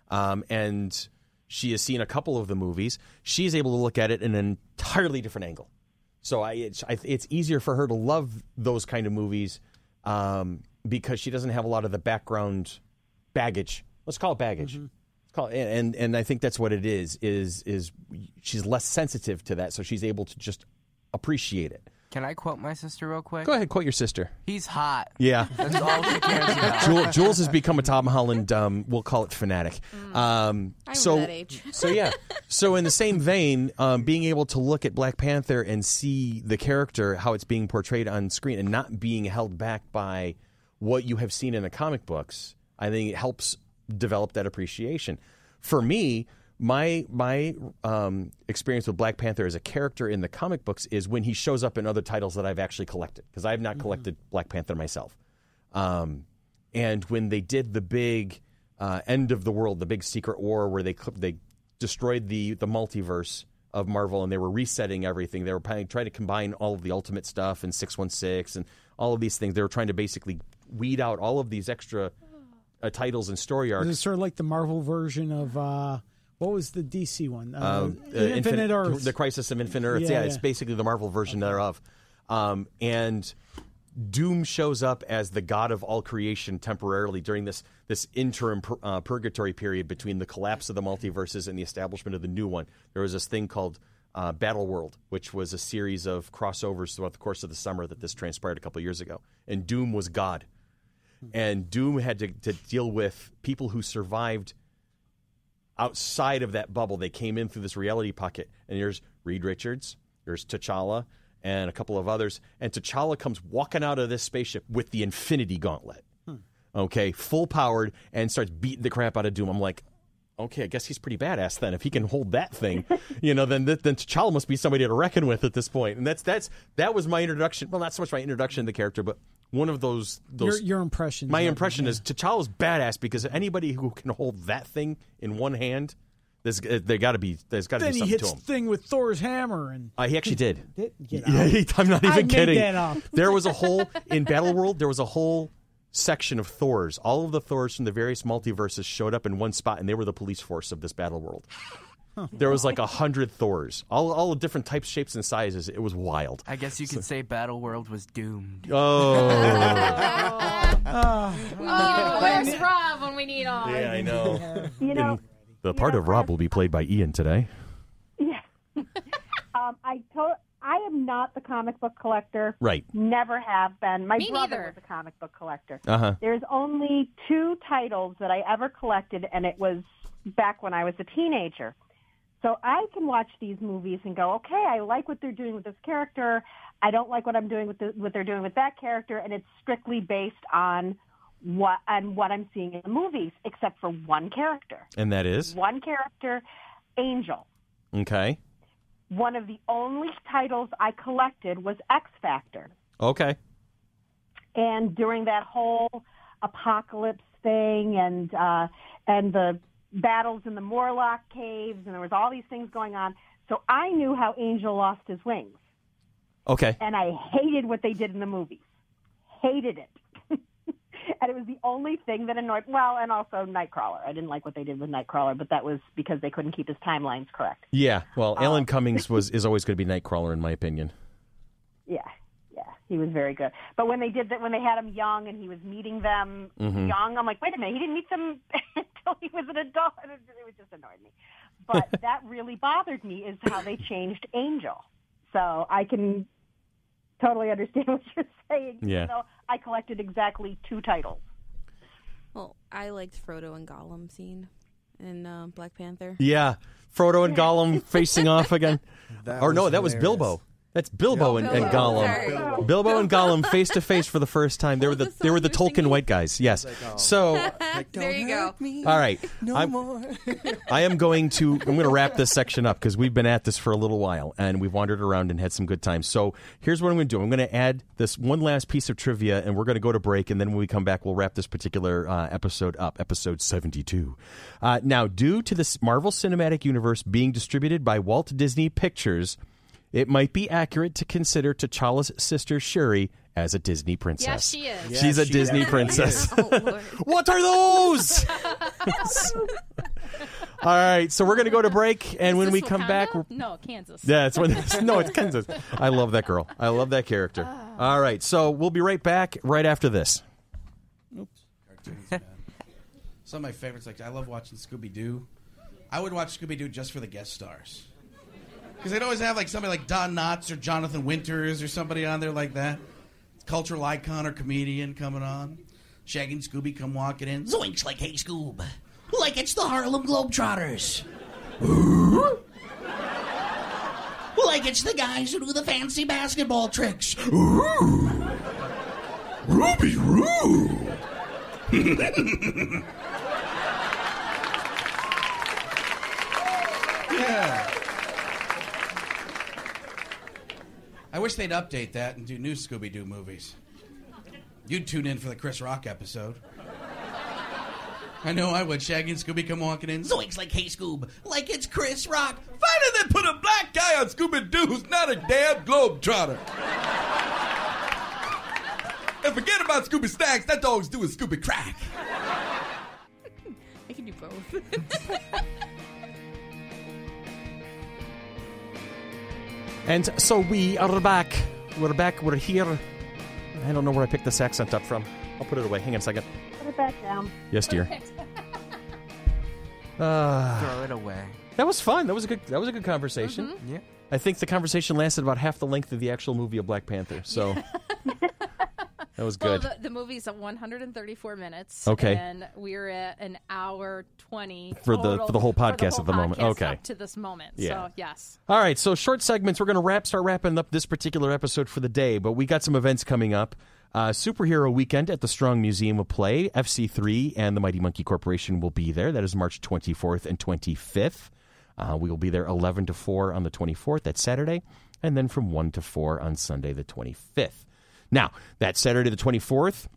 and she has seen a couple of the movies. She's able to look at it in an entirely different angle. So it's easier for her to love those kind of movies because she doesn't have a lot of the background baggage. Let's call it baggage. Let's call it, and I think that's what it is she's less sensitive to that, so she's able to just appreciate it. Can I quote my sister real quick? Go ahead, quote your sister. He's hot. Yeah. That's all she cares about. Jules has become a Tom Holland, we'll call it fanatic. I'm that age. So yeah. So in the same vein, being able to look at Black Panther and see the character, how it's being portrayed on screen and not being held back by what you have seen in the comic books, I think it helps develop that appreciation. For me, my experience with Black Panther as a character in the comic books is when he shows up in other titles that I've actually collected, because I have not collected Black Panther myself. And when they did the big end of the world, the big secret war where they destroyed the multiverse of Marvel and they were resetting everything. They were trying to combine all of the Ultimate stuff and 616 and all of these things. They were trying to basically weed out all of these extra titles and story arcs. It's sort of like the Marvel version of what was the DC one? Infinite Earths. The Crisis of Infinite Earths. Yeah, it's basically the Marvel version thereof. And Doom shows up as the god of all creation temporarily during this interim purgatory period between the collapse of the multiverses and the establishment of the new one. There was this thing called Battle World, which was a series of crossovers throughout the course of the summer that this transpired a couple of years ago. And Doom was God. And Doom had to deal with people who survived outside of that bubble. They came in through this reality pocket. And here's Reed Richards, there's T'Challa, and a couple of others. And T'Challa comes walking out of this spaceship with the Infinity Gauntlet. Okay, full-powered, and starts beating the crap out of Doom. I'm like, okay, I guess he's pretty badass then. If he can hold that thing, then T'Challa must be somebody to reckon with at this point. And that was my introduction. Well, not so much my introduction to the character, but one of those your impression. My impression is T'Challa's badass because anybody who can hold that thing in one hand, there's got to be something to him. Then he hits the thing with Thor's hammer, and he actually did. Yeah, I'm not even kidding. Made that up. There was a whole in Battle World. There was a whole section of Thors. All of the Thors from the various multiverses showed up in one spot, and they were the police force of this Battle World. There was like 100 Thors, all the different types, shapes, and sizes. It was wild. I guess you could say Battle World was doomed. Where's Rob when we need him? Yeah, I know. The You part of Rob will be played by Ian today. Yeah. I am not the comic book collector. Right. Never have been. My Me brother neither. was a comic book collector. Uh-huh. There's only 2 titles that I ever collected, and it was back when I was a teenager. So I can watch these movies and go, okay, I like what they're doing with this character. I don't like what I'm doing with what they're doing with that character, and it's strictly based on what I'm seeing in the movies, except for one character. And that is? One character, Angel. Okay. One of the only titles I collected was X Factor. Okay. And during that whole apocalypse thing and the battles in the Morlock caves, and there was all these things going on, so I knew how Angel lost his wings. Okay. And I hated what they did in the movies. Hated it. And it was the only thing that annoyed. Well, and also Nightcrawler. I didn't like what they did with Nightcrawler, but that was because they couldn't keep his timelines correct. Yeah. Well, Alan Cummings is always going to be Nightcrawler in my opinion. Yeah, he was very good. But when they did that, when they had him young and he was meeting them young, I'm like, wait a minute, he didn't meet them until he was an adult. It just annoyed me. But that really bothered me is how they changed Angel. So I can totally understand what you're saying. Yeah. So I collected exactly 2 titles. Well, I liked Frodo and Gollum scene in Black Panther. Yeah. Frodo and Gollum facing off again. That was Bilbo. That's Bilbo and Gollum. Sorry. Bilbo and Gollum face to face for the first time. They were the Tolkien white guys. Yes. So there you go. All right. No more. I'm going to wrap this section up because we've been at this for a little while and we've wandered around and had some good times. So here's what I'm going to do. I'm going to add this one last piece of trivia and we're going to go to break, and then when we come back, we'll wrap this particular episode up, episode 72. Now, due to the Marvel Cinematic Universe being distributed by Walt Disney Pictures, it might be accurate to consider T'Challa's sister Shuri as a Disney princess. Yes, she is. She's a Disney princess. What are those? All right, so we're going to go to break, and when we come back... No, Kansas. Yeah, it's Kansas. I love that girl. I love that character. All right, so we'll be right back right after this. Oops. Cartoons, man. Some of my favorites, like I love watching Scooby-Doo. I would watch Scooby-Doo just for the guest stars. Because they'd always have like somebody like Don Knotts or Jonathan Winters or somebody on there like that. Cultural icon or comedian coming on. Shaggy and Scooby come walking in. Zoinks, like, hey, Scoob. Like it's the Harlem Globetrotters. Like it's the guys who do the fancy basketball tricks. Ruby Roo. Yeah. I wish they'd update that and do new Scooby-Doo movies. You'd tune in for the Chris Rock episode. I know I would. Shaggy and Scooby come walking in. Zoinks like, hey, Scoob, like it's Chris Rock. Finally they put a black guy on Scooby-Doo who's not a damn globetrotter. And forget about Scooby Snacks. That dog's doing Scooby Crack. I can do both. And so we are back. We're back. We're here. I don't know where I picked this accent up from. I'll put it away. Hang on a second. Put it back down. Yes, dear. Throw it away. That was fun. That was a good conversation. Mm-hmm. Yeah. I think the conversation lasted about half the length of the actual movie of Black Panther. So that was good. Well, the movie's at 134 minutes. Okay. And we're at an hour 20 for total the whole podcast for at the moment. podcast Okay. Up to this moment. Yeah. So yes. All right. So short segments. We're going to start wrapping up this particular episode for the day. But we got some events coming up. Superhero Weekend at the Strong Museum of Play. FC3 and the Mighty Monkey Corporation will be there. That is March 24th and 25th. We will be there 11 to 4 on the 24th. That's Saturday. And then from 1 to 4 on Sunday the 25th. Now, that Saturday the 24th,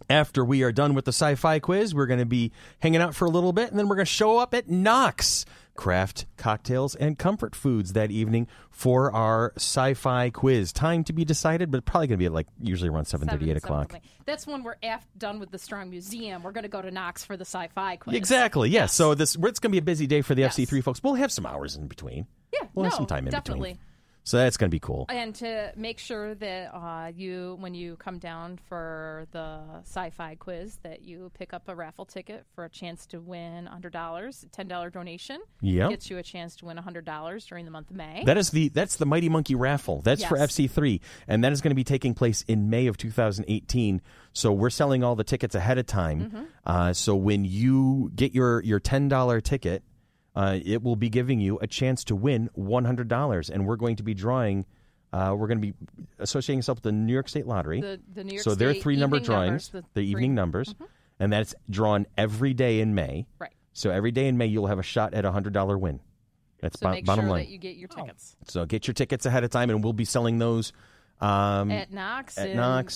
after we are done with the sci-fi quiz, we're going to be hanging out for a little bit, and then we're going to show up at Knox. Craft cocktails and comfort foods that evening for our sci-fi quiz. Time to be decided, but probably going to be usually around 7:30, 8 o'clock. That's when we're done with the Strong Museum. We're going to go to Knox for the sci-fi quiz. Exactly, yes. So it's going to be a busy day for the FC3 folks. We'll have some hours in between. Yeah, we'll have some time in definitely. between. So that's going to be cool. And to make sure that when you come down for the sci-fi quiz, that you pick up a raffle ticket for a chance to win $100, $10 donation. Yeah, gets you a chance to win $100 during the month of May. That's the Mighty Monkey raffle. That's for FC3, and that is going to be taking place in May of 2018. So we're selling all the tickets ahead of time. Mm-hmm. So when you get your $10 ticket, it will be giving you a chance to win $100, and we're going to be drawing. We're going to be associating ourselves with the New York State Lottery. The New York so State there are 3-number drawings, numbers, the evening numbers, mm-hmm. and that's drawn every day in May. Right. So every day in May, you'll have a shot at a $100 win. That's make bottom sure line. That you get your tickets. So get your tickets ahead of time, and we'll be selling those at Knox.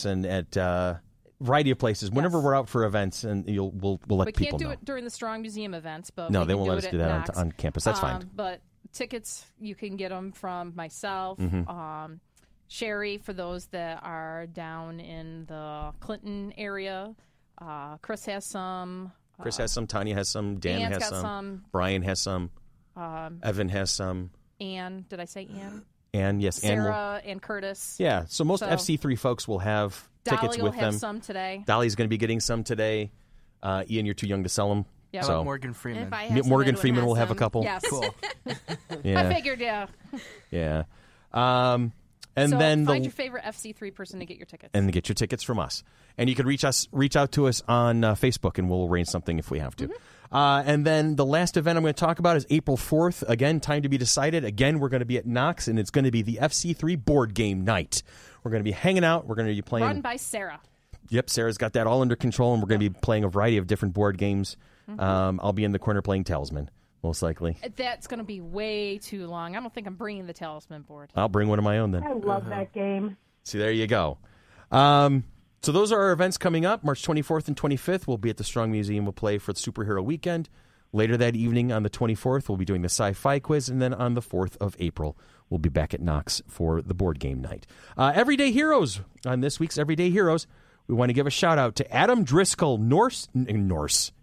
And at variety of places. Whenever we're out for events, and we'll let we people know. We can't do it during the Strong Museum events, but no, we they can won't do let us it do that on campus. That's fine. But tickets, you can get them from myself, Mm-hmm. Sherry, for those that are down in the Clinton area. Chris has some. Chris has some. Tanya has some. Dan has some. Brian has some. Evan has some. Ann, did I say Ann? Ann, yes. Sarah and Curtis. Yeah, so most FC3 folks will have tickets with them. Dolly will have some today. Dolly's going to be getting some today. Ian, you're too young to sell them. Yeah. So Morgan Freeman. Morgan Freeman will have a couple. Yes. Cool. Yeah. I figured, yeah. Yeah. And so then find your favorite FC3 person to get your tickets. And get your tickets from us. And you can reach out to us on Facebook, and we'll arrange something if we have to. Mm-hmm. And then the last event I'm going to talk about is April 4th. Again, time to be decided. Again, we're going to be at Knox, and it's going to be the FC3 board game night. We're going to be hanging out. We're going to be playing. Run by Sarah. Yep, Sarah's got that all under control, and we're going to be playing a variety of different board games. Mm-hmm. I'll be in the corner playing Talisman, most likely. That's going to be way too long. I don't think I'm bringing the Talisman board. I'll bring one of my own then. I love that game. See, there you go. So those are our events coming up. March 24th and 25th, we'll be at the Strong Museum of Play for the Superhero Weekend. Later that evening on the 24th, we'll be doing the sci-fi quiz. And then on the 4th of April, we'll be back at Knox for the board game night. Everyday Heroes. On this week's Everyday Heroes, we want to give a shout-out to Adam Driscoll, Norse.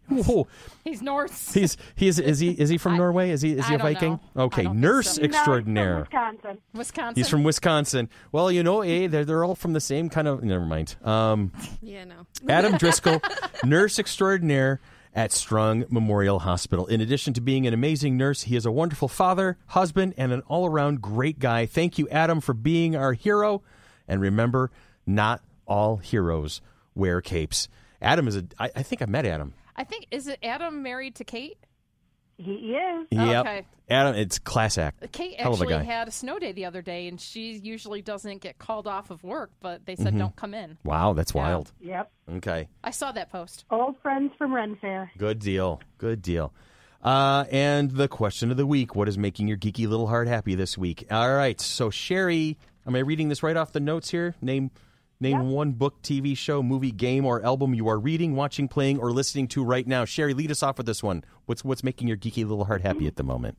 Whoa. He's Norse. Is he from Norway? Is he a Viking? Know. Okay, nurse so. extraordinaire. No, he's from Wisconsin. He's from Wisconsin. Well, they're all from the same kind of. Never mind. Yeah, no. Adam Driscoll, nurse extraordinaire at Strong Memorial Hospital. In addition to being an amazing nurse, he is a wonderful father, husband, and an all-around great guy. Thank you, Adam, for being our hero. And remember, not all heroes wear capes. Adam is I think I met Adam. Is it Adam married to Kate? He is. Yep. Okay. Adam, it's class act. Kate Hell of a actually guy. had a snow day the other day, and she usually doesn't get called off of work, but they said don't come in. Wow, that's wild. Yep. Okay. I saw that post. Old friends from Ren Fair. Good deal. Good deal. And the question of the week, what is making your geeky little heart happy this week? All right, so Sherry, am I reading this right off the notes here? Name one book, TV show, movie, game, or album you are reading, watching, playing, or listening to right now. Sherry, lead us off with this one. What's making your geeky little heart happy at the moment?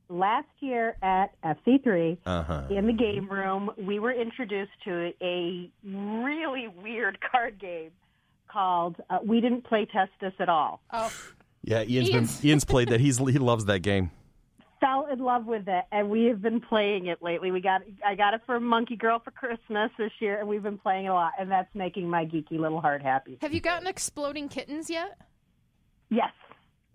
Last year at FC3, in the game room, we were introduced to a really weird card game called We Didn't Play Test This at All. Oh, Yeah, Ian's played that. He loves that game. Fell in love with it, and we have been playing it lately. I got it for Monkey Girl for Christmas this year, and we've been playing it a lot, and that's making my geeky little heart happy. have you gotten Exploding Kittens yet? Yes.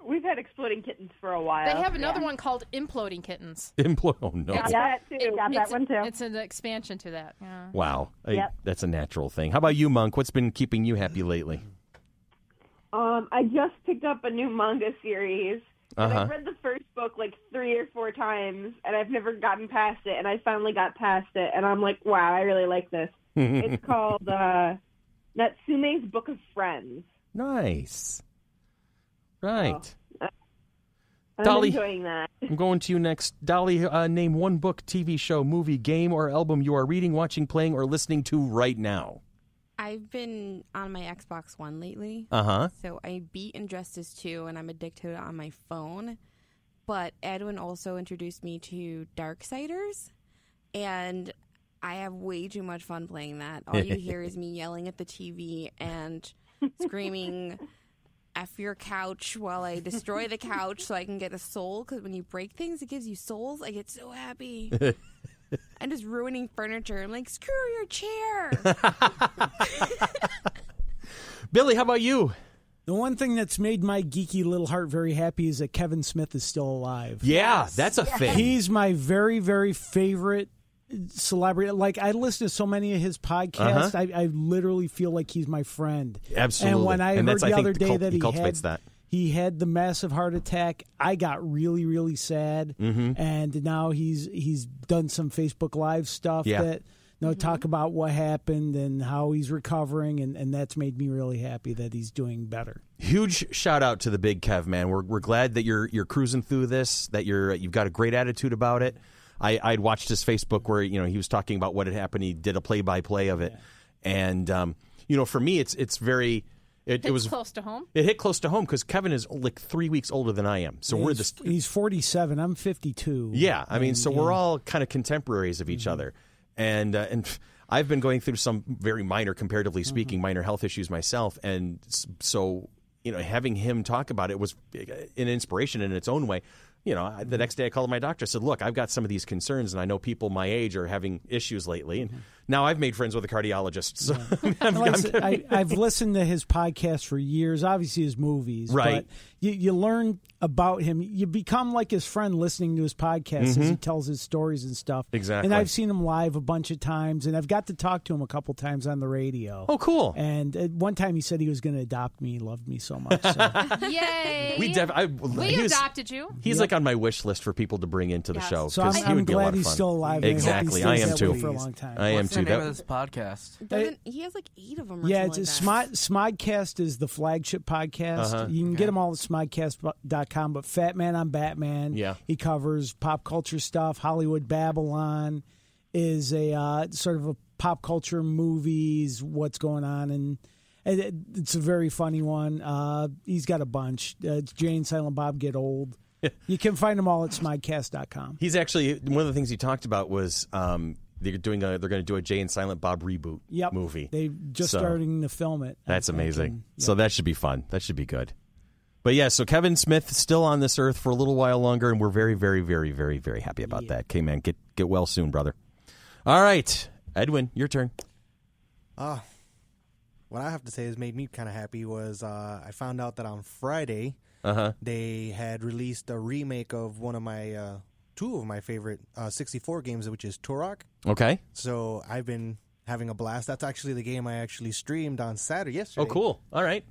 We've had Exploding Kittens for a while. They have another one called Imploding Kittens. Oh, no. Got that too. Got that one too. It's an expansion to that. Yeah. Wow. Yep. That's a natural thing. How about you, Monk? What's been keeping you happy lately? I just picked up a new manga series. And Uh-huh. I've read the first book like 3 or 4 times, and I've never gotten past it. And I finally got past it, and I'm like, wow, I really like this. It's called Natsume's Book of Friends. Nice. Right. I'm Dolly, enjoying that. I'm going to you next. Dolly, name one book, TV show, movie, game, or album you are reading, watching, playing, or listening to right now. I've been on my Xbox One lately. Uh-huh. So I beat Injustice 2, and I'm addicted to it on my phone. But Edwin also introduced me to Darksiders, and I have way too much fun playing that. All you hear is me yelling at the TV and screaming, F your couch, while I destroy the couch so I can get a soul. Because when you break things, it gives you souls. I get so happy. I'm just ruining furniture. I'm like, screw your chair. Billy, how about you? The one thing that's made my geeky little heart very happy is that Kevin Smith is still alive. Yeah, that's a thing. He's my very, very favorite celebrity. Like, I listen to so many of his podcasts. I literally feel like he's my friend. Absolutely. And when I heard the other day that he cultivates that. He had the massive heart attack, I got really, really sad. And now he's done some Facebook Live stuff that talk about what happened and how he's recovering, and that's made me really happy that he's doing better. Huge shout out to the big Kev, man. We're glad that you're cruising through this, that you've got a great attitude about it. I'd watched his Facebook where he was talking about what had happened. He did a play-by-play of it, and for me it's very. It was close to home. It hit close to home because Kevin is like 3 weeks older than I am. So he's 47. I'm 52. Yeah, I mean, so we're all kind of contemporaries of each other, and I've been going through some very minor, comparatively speaking, minor health issues myself, and so having him talk about it was an inspiration in its own way. The next day I called my doctor. I said, look, I've got some of these concerns, and I know people my age are having issues lately. And now I've made friends with a cardiologist. So I've listened to his podcast for years, obviously his movies. Right. But you learn about him. You become like his friend listening to his podcast as he tells his stories and stuff. Exactly. And I've seen him live a bunch of times, and I've got to talk to him a couple times on the radio. Oh, cool. And one time he said he was going to adopt me. He loved me so much. So. Yay. We adopted you. He's like on my wish list for people to bring into the show. So I'm glad he's still alive. Exactly. I am too. For a long time. I am What's too. the name of this podcast? He has like 8 of them. Or yeah, it's Smodcast is the flagship podcast. You can get them all at smodcast.com. But Fat Man on Batman, he covers pop culture stuff. Hollywood Babylon is a sort of a pop culture movies, what's going on, and it's a very funny one. He's got a bunch. It's Jay and Silent Bob Get Old. You can find them all at smodcast.com. He's actually, one of the things he talked about was they're going to do a Jay and Silent Bob reboot movie. They're just starting to film it. That's amazing. So that should be fun. That should be good. But yeah, so Kevin Smith still on this earth for a little while longer, and we're very, very, very, very, very happy about that. Okay, man, get well soon, brother. All right, Edwin, your turn. What I have to say has made me kind of happy was I found out that on Friday they had released a remake of one of my two of my favorite 64 games, which is Turok. Okay. So I've been having a blast. That's actually the game I actually streamed on Saturday yesterday. Oh, cool. All right.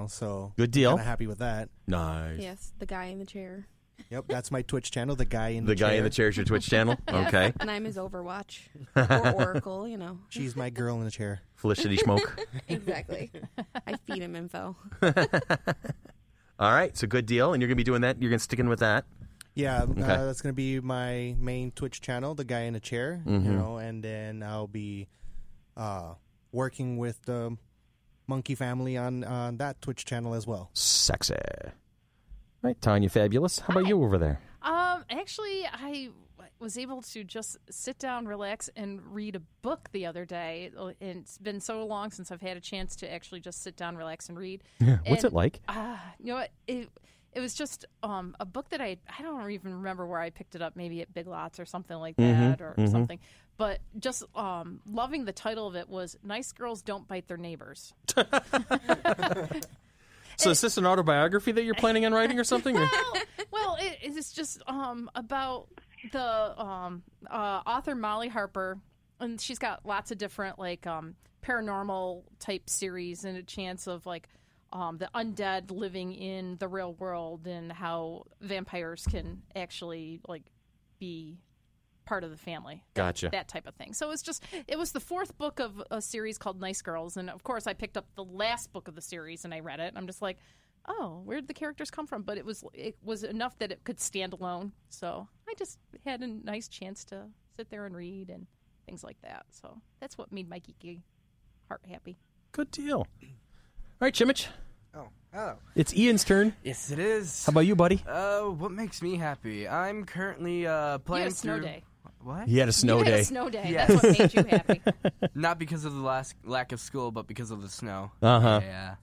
So good deal. Kind of happy with that. Nice. Yes, the guy in the chair. Yep, that's my Twitch channel. The guy in the chair. The guy in the chair is your Twitch channel. Okay. And I'm his Overwatch or Oracle. She's my girl in the chair. Felicity Smoke. Exactly. I feed him info. All right, so good deal, and you're going to be doing that. You're going to stick in with that. Yeah, okay. That's going to be my main Twitch channel, the guy in the chair. And then I'll be working with the Monkey family on that Twitch channel as well. Sexy. Right, Tanya Fabulous. How about you over there? Actually, I was able to just sit down, relax, and read a book the other day. And it's been so long since I've had a chance to actually just sit down, relax, and read. Yeah. What's it like? You know what? It was just a book that I don't even remember where I picked it up, maybe at Big Lots or something like that or something. But just loving the title of it was Nice Girls Don't Bite Their Neighbors. So is this an autobiography that you're planning on writing or something? Well, it's just about the author Molly Harper, and she's got lots of different paranormal type series and a chance of the undead living in the real world and how vampires can actually be part of the family. Gotcha. That type of thing. So it was the fourth book of a series called Nice Girls, and of course I picked up the last book of the series and I read it. And I'm just like, oh, where did the characters come from? But it was enough that it could stand alone. So I just had a nice chance to sit there and read and things like that. So that's what made my geeky heart happy. Good deal. All right, Chimich. Oh, hello. It's Ian's turn. Yes, it is. How about you, buddy? What makes me happy? I'm currently playing You had a snow day. What? He had a snow day. You had a snow day. Yes. That's what made you happy. Not because of the lack of school, but because of the snow. Uh-huh. Yeah.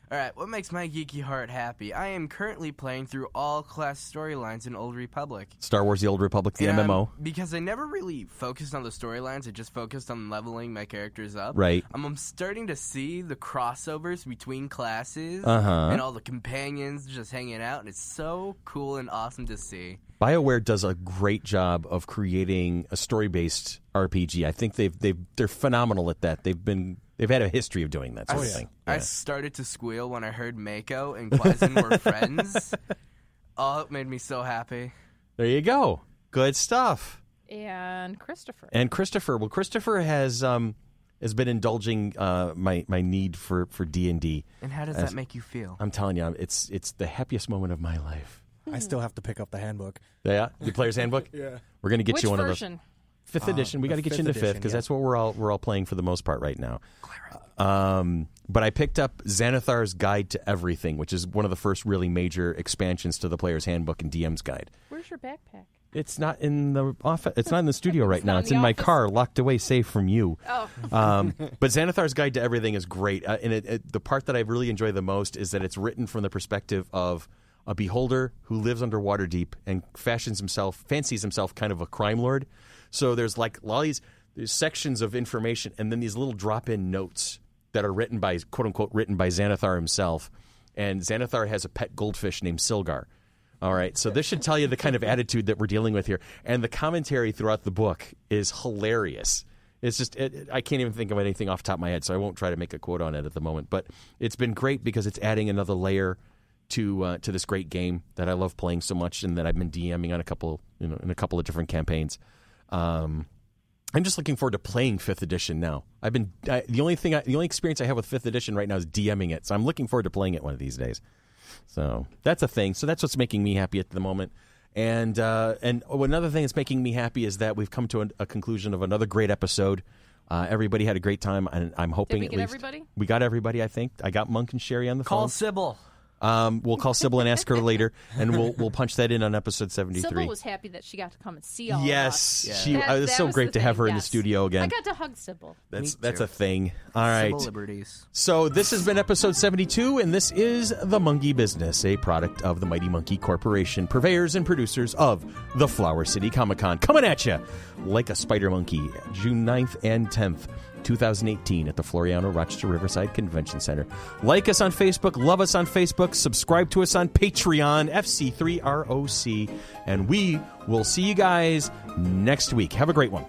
All right, what makes my geeky heart happy? I am currently playing through all class storylines in Old Republic. Star Wars The Old Republic, the MMO. Because I never really focused on the storylines, I just focused on leveling my characters up. Right. I'm starting to see the crossovers between classes Uh-huh. and all the companions just hanging out, and it's so cool and awesome to see. BioWare does a great job of creating a story-based RPG. I think they're phenomenal at that. They've had a history of doing that sort of thing. Yeah. I started to squeal when I heard Mako and Quasin were friends. Oh, it made me so happy. There you go. Good stuff. And Christopher. Well, Christopher has been indulging my need for D&D. And how does that make you feel? I'm telling you, it's the happiest moment of my life. I still have to pick up the handbook. Yeah, the player's handbook. Yeah, we're gonna get Which you one version? of those. 5th edition. We got to get you into 5th because that's what we're all playing for the most part right now. But I picked up Xanathar's Guide to Everything, which is one of the first really major expansions to the player's handbook and DM's guide. Where's your backpack? It's not in the office. It's not in the studio right now. It's in my office? car, locked away, safe from you. Oh. But Xanathar's Guide to Everything is great. And the part that I really enjoy the most is that it's written from the perspective of a beholder who lives under Waterdeep and fancies himself kind of a crime lord. So there's there's sections of information and then these little drop-in notes that are written by, quote-unquote, written by Xanathar himself. And Xanathar has a pet goldfish named Silgar. All right, so this should tell you the kind of attitude that we're dealing with here. And the commentary throughout the book is hilarious. It's just, I can't even think of anything off the top of my head, so I won't try to make a quote on it at the moment. But it's been great because it's adding another layer to this great game that I love playing so much, and that I've been DMing on in a couple of different campaigns. I'm just looking forward to playing 5th edition now. The only experience I have with 5th edition right now is DMing it, so I'm looking forward to playing it one of these days. So that's a thing. So that's what's making me happy at the moment. And another thing that's making me happy is that we've come to a conclusion of another great episode. Everybody had a great time, and I'm hoping Did we get everybody? We got everybody. I think I got Monk and Sherry on the phone. Call Sybil. We'll call Sybil and ask her later, and we'll punch that in on episode 73. Sybil was happy that she got to come and see all of us. Yes, it was so great to have her in the studio again. I got to hug Sybil. That's a thing. All right. Civil liberties. So this has been episode 72, and this is The Monkey Business, a product of the Mighty Monkey Corporation, purveyors and producers of the Flower City Comic-Con. Coming at you like a spider monkey, June 9th and 10th. 2018 at the Floriano Rochester Riverside Convention Center. Like us on Facebook, love us on Facebook, subscribe to us on Patreon, FC3ROC, and we will see you guys next week. Have a great one.